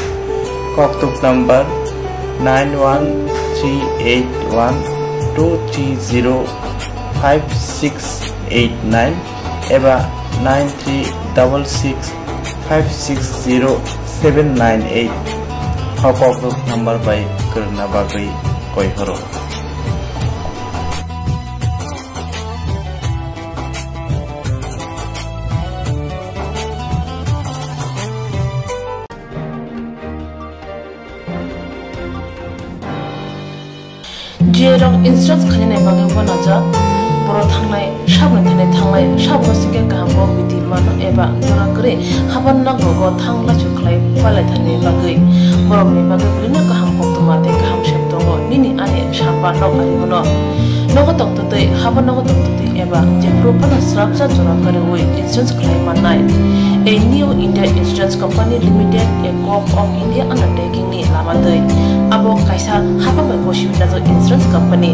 कक्तुक नंबर 913812305689 एबा 9366560798 hokok number by kerna bagai koi horo. Jerong instructs khalina bagai banaja boro thangnai sabne thane thangnai sabno sike kaham biti man eba jora kre haban na gogo thangla chuklai pale thane bagai borok ni bagai brina kaham koktuma te kaham sheptongo nini ane sapa nok ari hono nogo toktote haban nogo toktote eba je propana structure jora kare oi insurance khlai manai a new India Insurance Company Limited a corp of India undertaking ni lamadai abo kaisa haba mai koshi nazo insurance company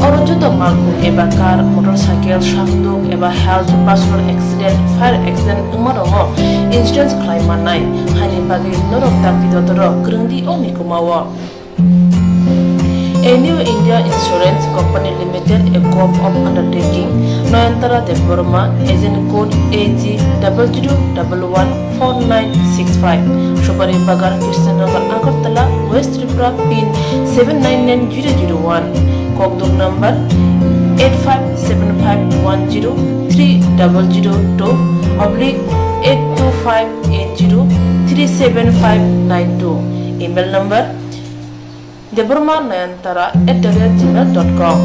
oro joto malku eba car motorcycle shakduk eba health personal accident fire accident umarongo insurance claim manai hani bagi norok tapidotoro grungdi omi kumawa a new India Insurance Company Limited a corp of undertaking Noyantara de Burma agent code AG 00114965 Shubari Bagar Krishnagar Agartala West Tripura pin 799001 Kokduk number 8575103002 oblique 82580375592 email number deburmanayantara@gmail.com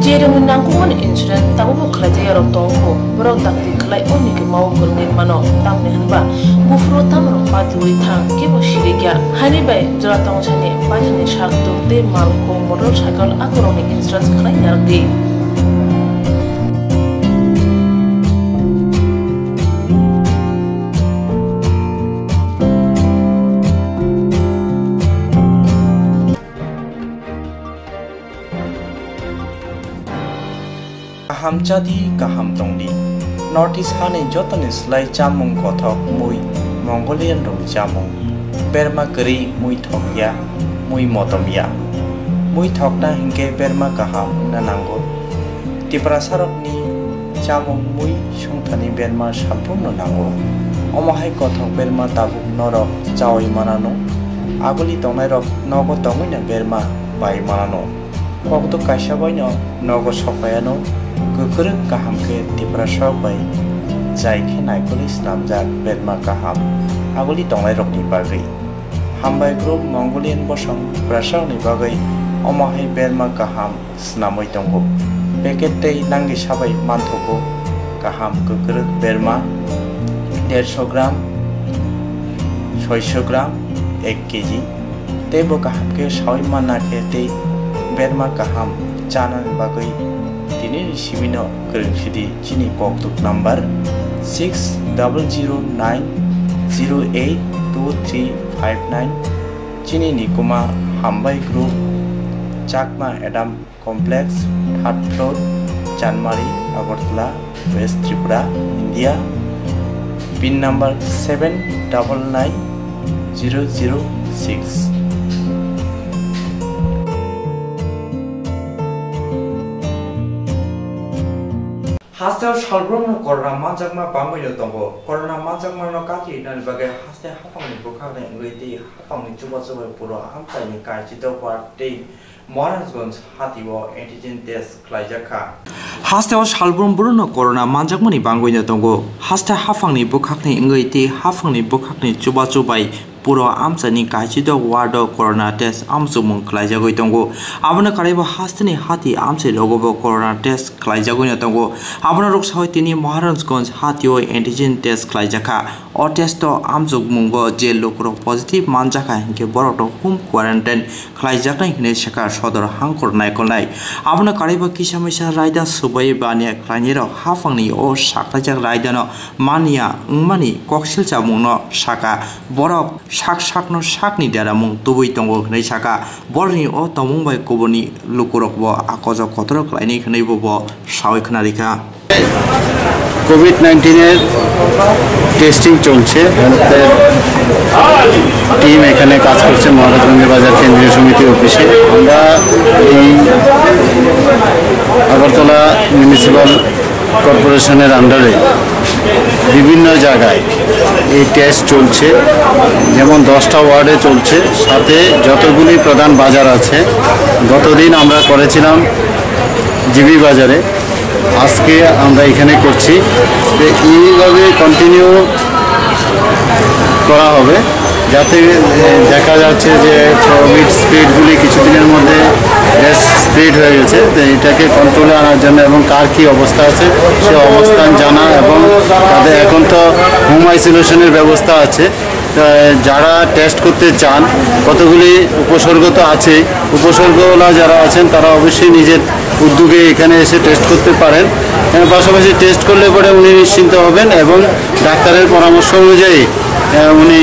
Jeremy nangkuman insurance tabu khlaje yarok tongko borok dakti khlai oni ke mau kurni mano tamne hanba bufro tamro paturi thang ke bo shirigya hani bai jora tong chane pajani shak tu te malko motorcycle akoroni insurance khlai yardi kaham jadi kaham tongdi Northeast hani jotani slai chamung kothok mui Mongolian rong chamung Burma kari mui thokya mui motomya mui thokna hingke Burma kaham nanango Tripura sarokni chamung mui sungthani Burma sampung nanango omahai kothok Burma tabuk norok chawai manano aguli tongnai rok nogo tongina Burma bai manano kokto kaisa baino nogo sopayano Kukuruk kaham ke Tripura bai jai ke naikolis namjak Burma kaham aguli tonglai rok ni bagai hambai group Mongolian bosong prasang ni bagai omahai Burma kaham snamoi tongo packet tei nangi sabai manthogo kaham kukuruk Burma 150 gram 600 gram 1 kg tebo kaham ke sawi mana ke tei Burma kaham chana ni bagai Tini Shimino Kerungsidi Chini Koktuk number 6009082359 Chini Nikuma Hambai Group Chakma Adam Complex 3rd floor Chanmari Agartala West Tripura India pin number 799006 Hastel Shalbrum Corona Majagma Pamino Tongo, Corona Majagma no Kati, and Bagay Hastel Hapang Bukane, Lady Hapang Chubaso Puro, Hampani Kachito Party, Moransgons Hatiwo, Antigen Test, Klajaka. Hastel Shalbrum Bruno Corona Majagmani Banguino Tongo, Hastel Hafangni Bukakni Ingati, Hafangni Bukakni Chubaso by Puro Amsani Kachito Wardo Corona Test, Amsumung Klajago Tongo, Abana Karebo Hastani Hati Amse Logo Corona Test, Klajago Tongo, Abana Rooks Hoitini Moransgons Hatio Antigen Test Klajaka, or Testo Amzug Mungo, Jail Lokro Positive Manjaka, Ke Boroto Home Quarantine, Klajaka Neshaka, Shodor Hankor Nikolai, Abana Karebo Kishamisha Rida Subai Bania, Kranero, Hafangni, or Shakajak Ridano, Mania, Umani, Kokshil Chamuno, Shaka, Borok. Shak no shak ni dara mung tubui tongo nei shaka borni o tomung bai koboni lukurok bo akojo kotorok laini khnai bo sawi khnarika COVID-19 এর testing চলছে team এখানে কাজ করছে মহারাজগঞ্জ বাজার কেন্দ্রীয় সমিতি অফিসে আমরা এই আগরতলা মিউনিসিপাল কর্পোরেশনের আন্ডারে বিভিন্ন জায়গায় এই টেস্ট চলছে, যেমন 10টা ওয়ার্ডে চলছে, সাথে যতগুলি প্রধান বাজার আছে। গতদিন আমরা করেছিলাম জিবি বাজারে, আজকে আমরা এখানে করছি। এইভাবে কন্টিনিউ করা হবে, যাতে দেখা যাচ্ছে যে কোভিড স্প্রেডগুলি কিছুদিনের মধ্যে বেশ স্প্রেড হয়ে গেছে, তো এটাকে কন্ট্রোলে আনার জন্য এবং কার কী অবস্থা আছে সে অবস্থান জানা, এবং তাদের এখন তো হোম আইসোলেশনের ব্যবস্থা আছে। যারা টেস্ট করতে চান, কতগুলি উপসর্গ তো আছে, উপসর্গওয়ালা যারা আছেন তারা অবশ্যই নিজের উদ্যোগে এখানে এসে টেস্ট করতে পারেন। পাশাপাশি টেস্ট করলে পরে উনি নিশ্চিন্ত হবেন এবং ডাক্তারের পরামর্শ অনুযায়ী উনি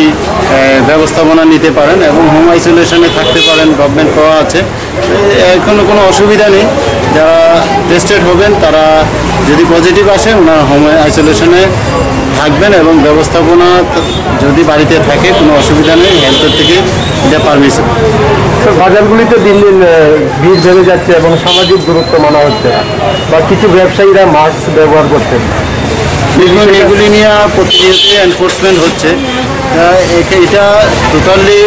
ব্যবস্থাপনা নিতে পারেন এবং হোম আইসোলেশনে থাকতে পারেন। গভর্নমেন্ট পাওয়া আছে, এখনও কোনো অসুবিধা নেই। যারা টেস্টেড হবেন তারা যদি পজিটিভ আসে ওনার হোম আইসোলেশনে থাকবেন এবং ব্যবস্থাপনা যদি বাড়িতে থাকে কোনো অসুবিধা নেই, হেলথের থেকে এটা পারমিশন। বাজারগুলিতে দিন দিন ভিড় বেড়ে যাচ্ছে এবং সামাজিক দূরত্ব মানা হচ্ছে, বা কিছু ব্যবসায়ীরা মাস্ক ব্যবহার করছেন। এগুলি নিয়ে প্রতিনিয়ত এনফোর্সমেন্ট হচ্ছে। এটা টোটালি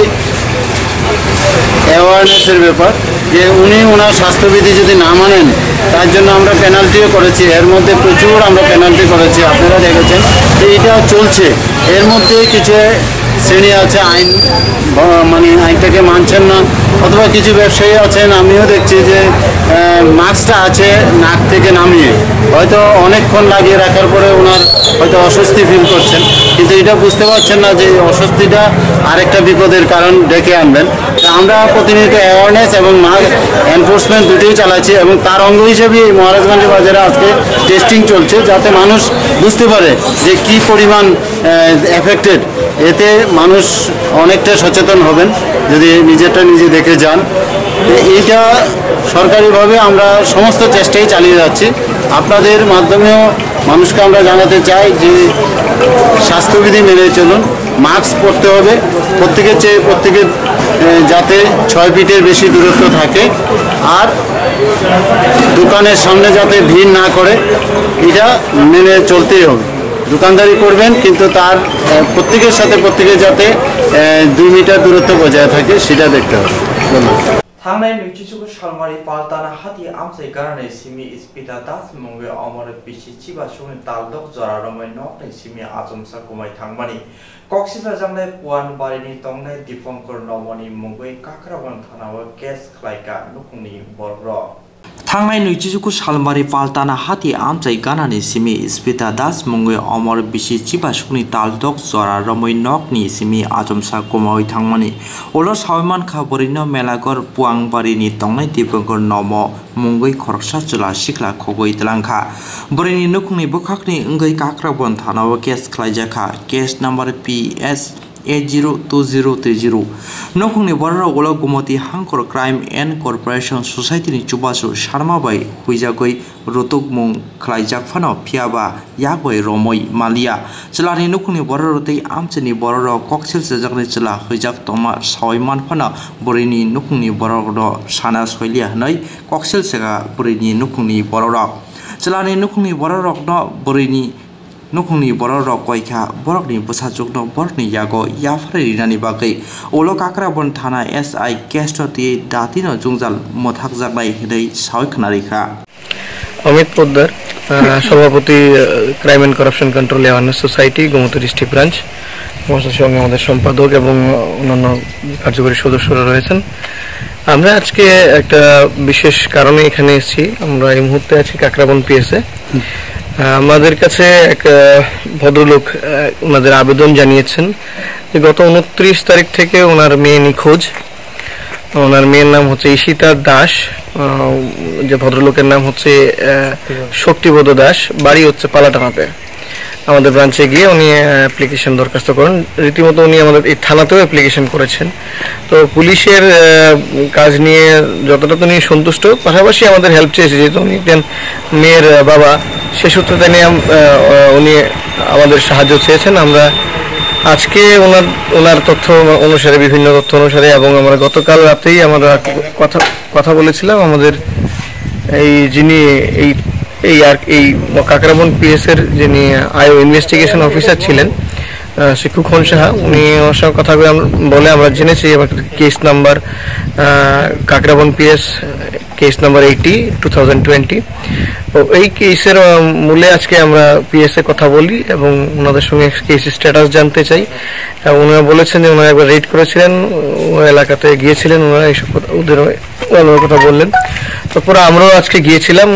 অ্যাওয়ারনেসের ব্যাপার, যে উনি ওনার স্বাস্থ্যবিধি যদি না মানেন তার জন্য আমরা পেনাল্টিও করেছি। এর মধ্যে প্রচুর আমরা পেনাল্টি করেছি, আপনারা দেখেছেন। এটা চলছে। এর মধ্যে কিছু শ্রেণী আছে আইন মানে আইনটাকে মানছেন না, অথবা কিছু ব্যবসায়ী আছেন, আমিও দেখছি যে মাস্কটা আছে নাক থেকে নামিয়ে হয়তো অনেকক্ষণ লাগিয়ে রাখার পরে ওনার হয়তো অস্বস্তি ফিল করছেন, কিন্তু এটা বুঝতে পারছেন না যে অস্বস্তিটা আরেকটা বিপদের কারণ ডেকে আনবেন। আমরা প্রতিনিয়ত অ্যাওয়ারনেস এবং মাস্ক এনফোর্সমেন্ট দুটোই চালাচ্ছি, এবং তার অঙ্গ হিসেবে এই মহারাজগঞ্জ বাজারে আজকে টেস্টিং চলছে, যাতে মানুষ বুঝতে পারে যে কি পরিমাণ এফেক্টেড। এতে মানুষ অনেকটা সচেতন হবেন যদি নিজেরটা নিজে দেখে যান। এইটা সরকারিভাবে আমরা সমস্ত চেষ্টাই চালিয়ে যাচ্ছি। আপনাদের মাধ্যমেও মানুষকে আমরা জানাতে চাই যে স্বাস্থ্যবিধি মেনে চলুন, মাস্ক পরতে হবে, প্রত্যেকের চেয়ে প্রত্যেকের যাতে 6 ফিটের বেশি দূরত্ব থাকে, আর দোকানের সামনে যাতে ভিড় না করে এটা মেনে চলতেই হবে। দোকানদারি করবেন কিন্তু তার প্রত্যেকের সাথে প্রত্যেকের যাতে 2 মিটার দূরত্ব বজায় থাকে সেটা দেখতে হবে। थांनाय नैजिसेखौ सालमारि पाल्टाना हाथि आमसाय गारनाय सिमि इस्पिता दास मंगे अमर बिसि चिबा सुनि तालदक जरा रमाय नकनै सिमि आजमसा कुमाय थांमानि कक्सिबा जांनाय पुवान बारिनि तंनाय दीपंकर नमनि मंगै काक्रावन थानाव केस खलायका नुकुंनि बरर थांनाय नैजिसेखौ सालमारि पाल्टाना हाथि आमसाय गारनाय सिमि इस्पिता दास मंगे अमर बिसि चिबा सुनि तालदक जरा रमाय नकनि सिमि आजमसा कुमाय थांमानि ओलो सावमान खाबरिनो मेलागर पुवांबारिनि तंनाय दीपंकर नम मंगै खरकसा चला सिखला खगै तलांखा बरिनि नुकुंनि बखाखनि अंगै काक्राबन थानाव केस खलायजाखा केस नम्बर PS 802030 नखुंनि बरर ओलो गुमति हांकर क्राइम एंड कॉर्पोरेशन सोसाइटी नि चुबासु शर्मा बाई हुइजागै रुतुक मुं खलायजाक फानो फियाबा यागै रमय मालिया चलानि नखुंनि बरर तै आमचनि बरर कक्सेल सजागनि चला हुइजाक तमा सावैमान फानो बरिनि नखुंनि बरर साना सयलिया हनै कक्सेल सेगा बरिनि नखुंनि बरर चलानि नखुंनि बरर न बरिनि नुकुंनि बरर कयखा बरकनि बसाजुगनो बरकनि यागो याफारे रिनानि बागै ओलो काक्राबन थाना SI केस्टति दातिनो जुंजाल मोथाक जागनाय हिदै सावखनारिखा अमित पोद्दार सभापति crime and corruption control awareness society Gomti district branch আমার সঙ্গে আমাদের সম্পাদক এবং অন্যান্য কার্যকরী সদস্যরা রয়েছেন। আমরা আজকে একটা বিশেষ কারণে এখানে এসেছি। আমরা এই মুহূর্তে আছি কাকরাবন পিএসে। আমাদের কাছে এক ভদ্রলোক ওনাদের আবেদন জানিয়েছেন যে গত 29 তারিখ থেকে ওনার মেয়ে নিখোঁজ। ওনার মেয়ের নাম হচ্ছে ঈশিতা দাস, যে ভদ্রলোকের নাম হচ্ছে শক্তিবোধ দাস, বাড়ি হচ্ছে পালাটানাতে। আমাদের ব্রাঞ্চে গিয়ে উনি অ্যাপ্লিকেশন দরখাস্ত করেন, রীতিমতো উনি আমাদের এই থানাতেও অ্যাপ্লিকেশন করেছেন। তো পুলিশের কাজ নিয়ে যতটা উনি সন্তুষ্ট, পাশাপাশি আমাদের হেল্প চেয়েছে, যেহেতু উনি একজন মেয়ের বাবা, সে সূত্রে নিয়ে উনি আমাদের সাহায্য চেয়েছেন। আমরা আজকে ওনার তথ্য অনুসারে, বিভিন্ন তথ্য অনুসারে, এবং আমরা গতকাল রাতেই আমরা কথা বলেছিলাম আমাদের এই যিনি এই এই কাকরাবন পিএসের যিনি আইও ইনভেস্টিগেশন অফিসার ছিলেন শিক্ষু খন সাহা, উনি ওর সঙ্গে কথা বলে আমরা জেনেছি case number Kakraban PS case number 80/2020। তো এই কেসের মূলে আজকে আমরা পিএসএ কথা বলি এবং ওনাদের সঙ্গে কেস স্ট্যাটাস জানতে চাই। ওনারা বলেছেন যে ওনারা একবার রেড করেছিলেন, এলাকাতে গিয়েছিলেন, ওনারা এইসব ওদের কথা বললেন। তারপরে আমরাও আজকে গিয়েছিলাম,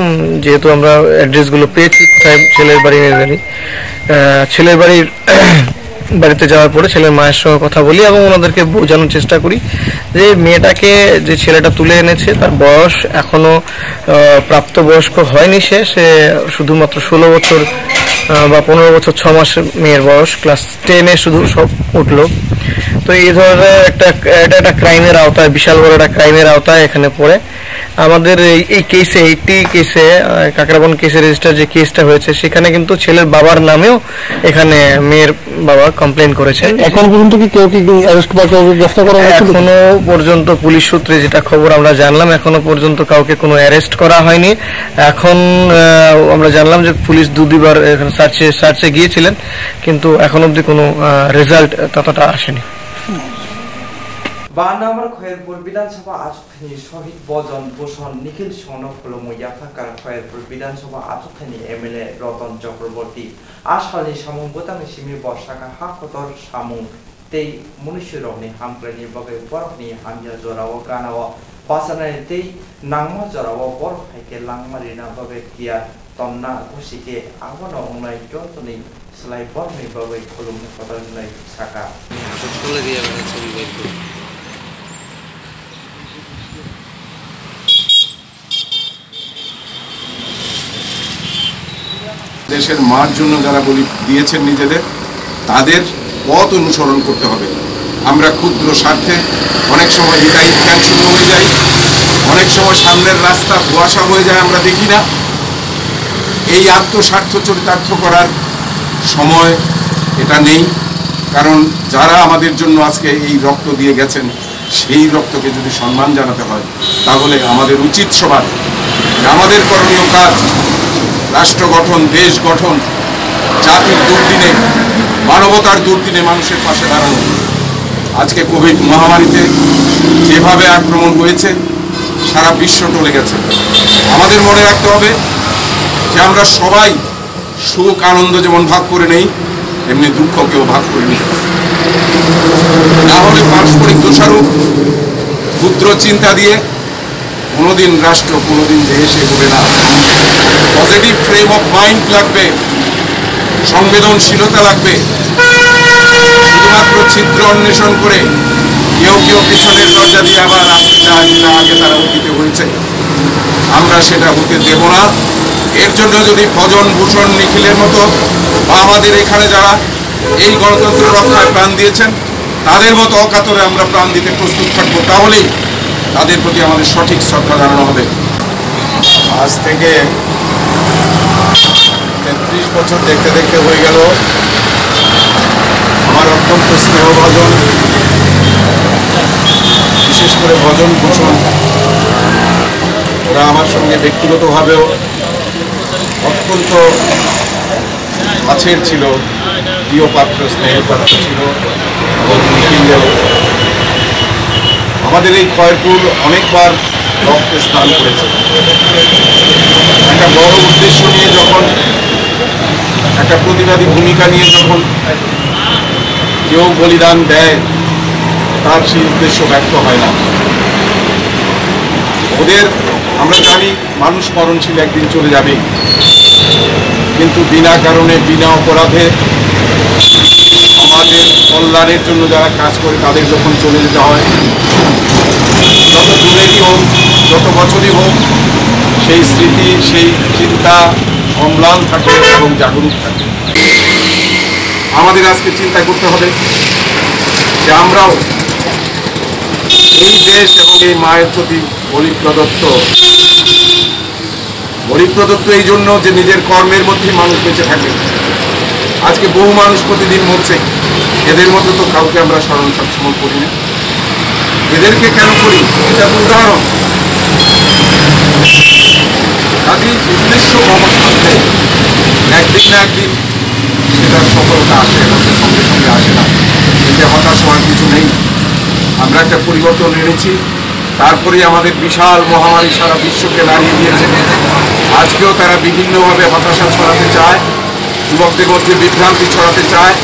যেহেতু আমরা অ্যাড্রেসগুলো পেয়েছি কোথায় ছেলের বাড়ি মেয়ের বাড়ি। ছেলের বাড়িতে যাওয়ার পরে ছেলের মায়ের সঙ্গে কথা বলি এবং ওনাদেরকে বোঝানোর চেষ্টা করি যে মেয়েটাকে যে ছেলেটা তুলে এনেছে তার বয়স এখনো প্রাপ্তবয়স্ক হয়নি, সে শুধুমাত্র 16 বছর বা 15 বছর 6 মাস মেয়ের বয়স, ক্লাস 10-এ শুধু সব উঠলো। তো এই ধরনের একটা ক্রাইমের আওতায়, বিশাল বড় একটা ক্রাইমের আওতায় এখানে পড়ে। আমাদের এই কেসে 80 কেসে কাকরাবন কেসে রেজিস্টার যে কেসটা হয়েছে সেখানে কিন্তু ছেলের বাবার নামেও এখানে মেয়ের বাবা কমপ্লেন করেছেন। এখন পর্যন্ত কি কেউ অ্যারেস্ট বা গ্রেফতার করা হয়েছে? এখনো পর্যন্ত পুলিশ সূত্রে যেটা খবর আমরা জানলাম, এখনো পর্যন্ত কাউকে কোনো অ্যারেস্ট করা হয়নি। এখন আমরা জানলাম যে পুলিশ দুবার এখানে সার্চে গিয়েছিলেন, কিন্তু এখন অবধি কোনো রেজাল্ট ততটা আসেনি। 52 নম্বর খয়েরপুর বিধানসভা আসনनि শহীদ বজন ভূষণ নিখিল সৌন ফলমু ইয়াথাকার খয়েরপুর বিধানসভা আসনनि এমএলএ রতন চক্রবর্তী আসালनि সামুং বোতাंनि सिमि बर्षाका हाखतर सामुं तै मनुष्यरनि हामक्लायनि बागै बरफनि हामिया जराव गानाव बासानाय तै नांमा जराव बरफ हायके लांमारिना बागै किया तन्ना खुसिके आबनो अंनाय जतनि सलाय बरफनि बागै खुलुमनो फदरनाय साका चले दिया छवि বাইর দেশের মার জন্য যারা বলি দিয়েছেন নিজেদের, তাদের পথ অনুসরণ করতে হবে। আমরা ক্ষুদ্র স্বার্থে অনেক সময় হৃদয় শূন্য হয়ে যাই, অনেক সময় সামনের রাস্তা কুয়াশা হয়ে যায়, আমরা দেখি না। এই আত্মস্বার্থ চরিতার্থ করার সময় এটা নেই, কারণ যারা আমাদের জন্য আজকে এই রক্ত দিয়ে গেছেন সেই রক্তকে যদি সম্মান জানাতে হয় তাহলে আমাদের উচিত সবার আমাদের করণীয় কাজ রাষ্ট্র গঠন, দেশ গঠন, জাতির দুর্দিনে, মানবতার দুর্দিনে মানুষের পাশে দাঁড়ানো। আজকে কোভিড মহামারীতে যেভাবে আক্রমণ হয়েছে সারা বিশ্ব টলে গেছে। আমাদের মনে রাখতে হবে যে আমরা সবাই সুখ আনন্দ যেমন ভাগ করে নেই, এমনি দুঃখকেও ভাগ করে নিতে হবে। না হলে পারস্পরিক দোষারোপ, ক্ষুদ্র চিন্তা দিয়ে কোনোদিন রাষ্ট্র, কোনোদিন দেশ এগোবে না। পজিটিভ ফ্রেম অফ মাইন্ড লাগবে, সংবেদনশীলতা লাগবে। শুধুমাত্র ছিদ্র অন্বেষণ করে কেউ কেউ পিছনের দরজা দিয়ে আবার আসতে চায়, যেটা আগে তারা অতীতে হয়েছে, আমরা সেটা হতে দেব না। এর জন্য যদি ভজন ভূষণ নিখিলের মতো বা আমাদের এখানে যারা এই গণতন্ত্র রক্ষায় প্রাণ দিয়েছেন তাদের মতো অকাতরে আমরা প্রাণ দিতে প্রস্তুত থাকবো, তাহলেই তাদের প্রতি আমাদের সঠিক শ্রদ্ধা জানানো হবে। আজ থেকে 33 বছর দেখতে দেখতে হয়ে গেল আমার অত্যন্ত স্নেহভাজন, বিশেষ করে ভজন ভূষণ, ওরা আমার সঙ্গে ব্যক্তিগতভাবেও অত্যন্ত কাছের ছিল, প্রিয় পাত্র, স্নেহের পাত্র ছিল। এবং নিখিলও আমাদের এই খয়েরপুর অনেকবার রক্তে স্নান করেছে। একটা বড় উদ্দেশ্য নিয়ে যখন, একটা প্রতিবাদী ভূমিকা নিয়ে যখন কেউ বলিদান দেয়, তার সেই উদ্দেশ্য ব্যর্থ হয় না। ওদের আমরা জানি মানুষ মরণশীল, একদিন চলে যাবে, কিন্তু বিনা কারণে, বিনা অপরাধে আমাদের কল্যাণের জন্য যারা কাজ করে তাদের যখন চলে যেতে হয়, যত দূরেরই হোক, যত বছরই হোক, সেই স্মৃতি, সেই চিন্তা অম্লান থাকে এবং জাগরুক থাকে। আমাদের আজকে চিন্তা করতে হবে যে আমরাও এই দেশ এবং এই মায়ের প্রতি বলিপ্রদত্ত এই জন্য যে নিজের কর্মের মধ্যে মানুষ বেঁচে থাকে। আজকে বহু মানুষ প্রতিদিন মরছে, এদের মতো তো কাউকে আমরা স্মরণ সবসময় করি না। এদেরকে কেন করি? এটা উদাহরণ। কাজেই উদ্দেশ্য কর্মসূচিতে একদিন না একদিন সেটার সফলতা আসে এবং সঙ্গে সঙ্গে আসে না, এতে হতাশ হওয়ার কিছু নেই। আমরা একটা পরিবর্তন এনেছি, তারপরে আমাদের বিশাল মহামারী সারা বিশ্বকে নাড়িয়ে দিয়েছে। আজকেও তারা বিভিন্নভাবে হতাশা ছড়াতে চায়, যুবকদের মধ্যে বিভ্রান্তি ছড়াতে চায়।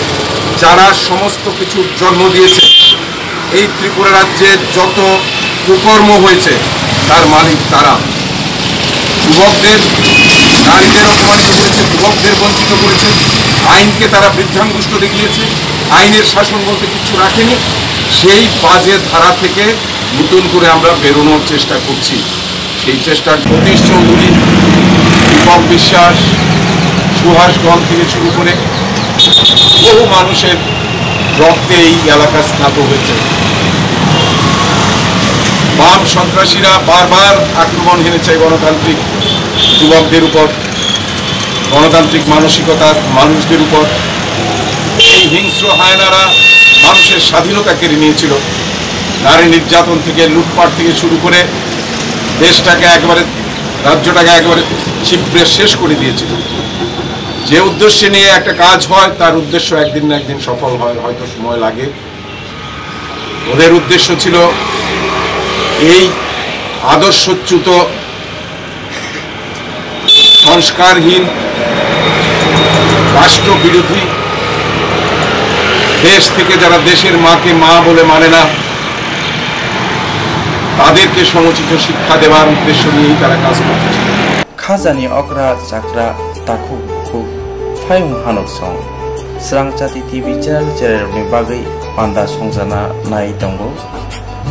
যারা সমস্ত কিছুর জন্ম দিয়েছে, এই ত্রিপুরা রাজ্যে যত কুকর্ম হয়েছে তার মালিক তারা। যুবকদের, নারীদের অপমানিত করেছে, যুবকদের বঞ্চিত করেছে, আইনকে তারা বৃদ্ধাঙ্গুষ্ঠ দেখিয়েছে, আইনের শাসন বলতে কিছু রাখেনি। সেই বাজে ধারা থেকে নতুন করে আমরা বেরোনোর চেষ্টা করছি। সেই চেষ্টার সতীশ চৌধুরী, দীপক বিশ্বাস, সুহাসগঞ্জ থেকে শুরু করে বহু মানুষের রক্তে এই এলাকা স্নাত হয়েছে। বাম সন্ত্রাসীরা বারবার আক্রমণ হেনেছে গণতান্ত্রিক যুবকদের উপর, গণতান্ত্রিক মানসিকতার মানুষদের উপর। এই হিংস্র হায়নারা মানুষের স্বাধীনতা কেড়ে নিয়েছিল। নারী নির্যাতন থেকে, লুটপাট থেকে শুরু করে দেশটাকে একেবারে, রাজ্যটাকে একেবারে ছিপড়ে শেষ করে দিয়েছিল। যে উদ্দেশ্যে নিয়ে একটা কাজ হয় তার উদ্দেশ্য একদিন না একদিন সফল হয়, হয়তো সময় লাগে। ওদের উদ্দেশ্য ছিল এই আদর্শচ্যুত, সংস্কারহীন, রাষ্ট্রবিরোধী দেশ থেকে যারা দেশের মাকে মা বলে মানে না, তাদেরকে সমুচিত শিক্ষা দেওয়ার উদ্দেশ্য নিয়েই তারা কাজ করছে। খাজানি অগ্রা চাকরা তাকু খুব ফায়ুং হানক সং স্রাংচাতি টিভি চ্যানেलनि बागै पान्दा संजाना नाय दंगो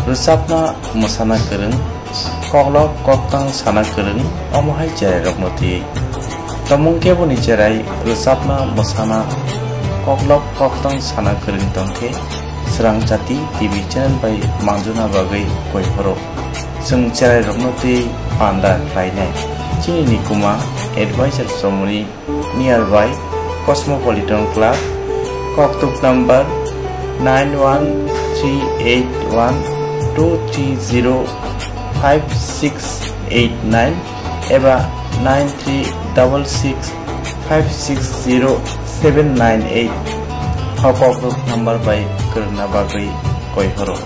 रोजाबना मोसाना गोरों कग्लब कक्तां साना गोरों अमहाय जेराय रगनति तमुं केबोनि जेराय रोजाबना मोसाना कग्लब कक्तां साना गोरों दंखे स्रांचाति टिभि चैनल बाय मांजुना बागै गयफोरो जों जेराय रगनति पान्दा रायनाय चिनि कुमा एडवाइजर समनि near by Cosmopolitan Club, Koktub number 913812305689 एबा 9366560798 Koktub number by Kurna Bagui Koihoro.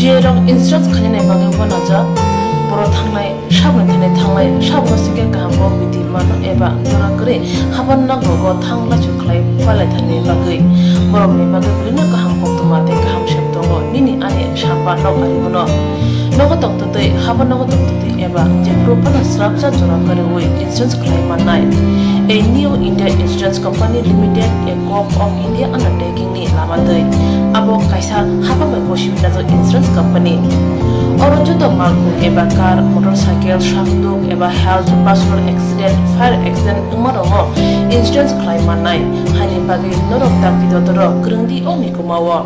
जेराव इंस्ट्राक्ट खालामनाय बागैबो नाजा बर' थांनाय थांनाय साबसिके गाहामखौ बिदि मानो एबा जरा करे हाबान नांगौ थांला जुखलाय फालायथानि बागै बर'नि बागै बिदिनो गाहामखौ तुमाते गाहाम शेप दङ निनि आनि साबा नाव आरिमोनो नगो तंतै हाबान नगो तंतै एबा जे प्रपाना स्राबजा जरा करे वे इंस्ट्राक्ट खालामनाय A new India Insurance Company Limited, a co-op of India undertaking ni lamadai. Abo kaisa haba mai boshim nazo insurance company. Oro joto marku eba car, motorcycle, shaftu eba health, personal accident, fire accident umarongo insurance claim manai. Hani bagi norok takti dotoro grungdi omi kumawa.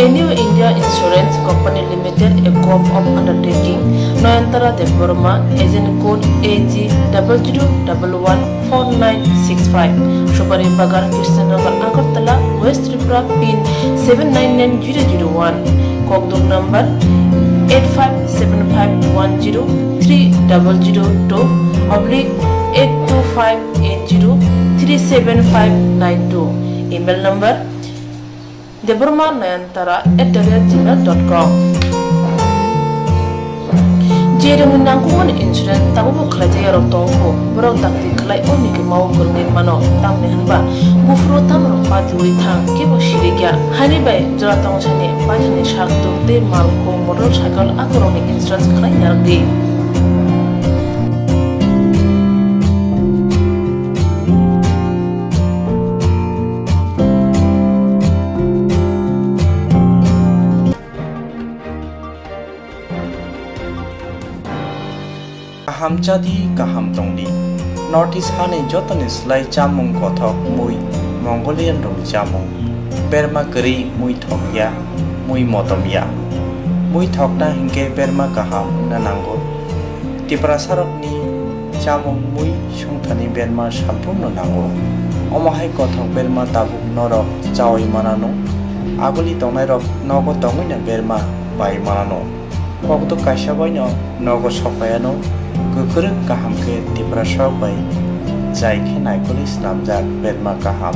A new India Insurance Company Limited, a co-op of undertaking, Noyantara de Burma, agent code AG00114965, Shubari Bagar, Krishnagar, Agartala, West Tripura, PIN 799001, Kokduk number 85751030/82580375592, email number deburmanayantara@gmail.com. Jerung nangkuman insurance tabu buklajaya rotongko borok takti kelai oni ke mau kurungin mano tamne hanba bufro tamro pati thang ke bo shirigya hani bai jora tong chane pajane shakto te malko motorcycle akoroni insurance kelai yargi. Kaham jadi kaham tongdi. Notice hani jotani slai jamung kothok mui Mongolian rong jamung. Berma keri mui thokya, mui motomya. Mui thokna hingke berma kaham nanango. Tipra Sarokni Chamong Mui Shungtani Berma Shampung no Nango Omahai Kothok Berma Tabuk Norok Chawi Manano Aguli Tongairok Nogo Tongina Berma Bai Manano Kokto Kashabaino Nogo Sopayano Kukuruk Kahamke Tipra Shopai Jaike Naikolis Namjak Berma Kaham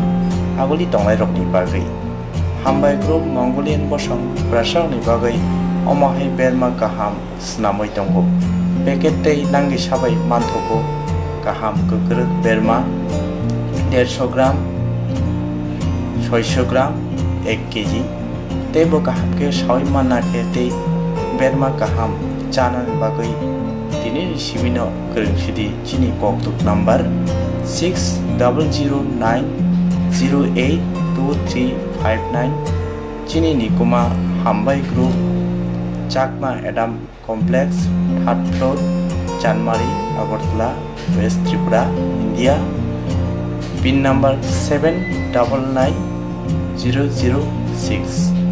Aguli Tongairok ni Bagri Hambai Group Mongolian Bosong Prasang ni Bagai Omahai Berma Kaham Snamoi Tongo Pekete Langi Shabai Mantoko Kaham Kukuruk Berma 150 gram 600 gram 1 KG तेबो kaham ke shawi mana ke te berma kaham chana bagai tini sibino kerengshidi chini koktuk number 6009082359 chini nikuma hambai group Chakma Adam Complex 3rd floor Chanmari Agartala West Tripura India PIN number 799006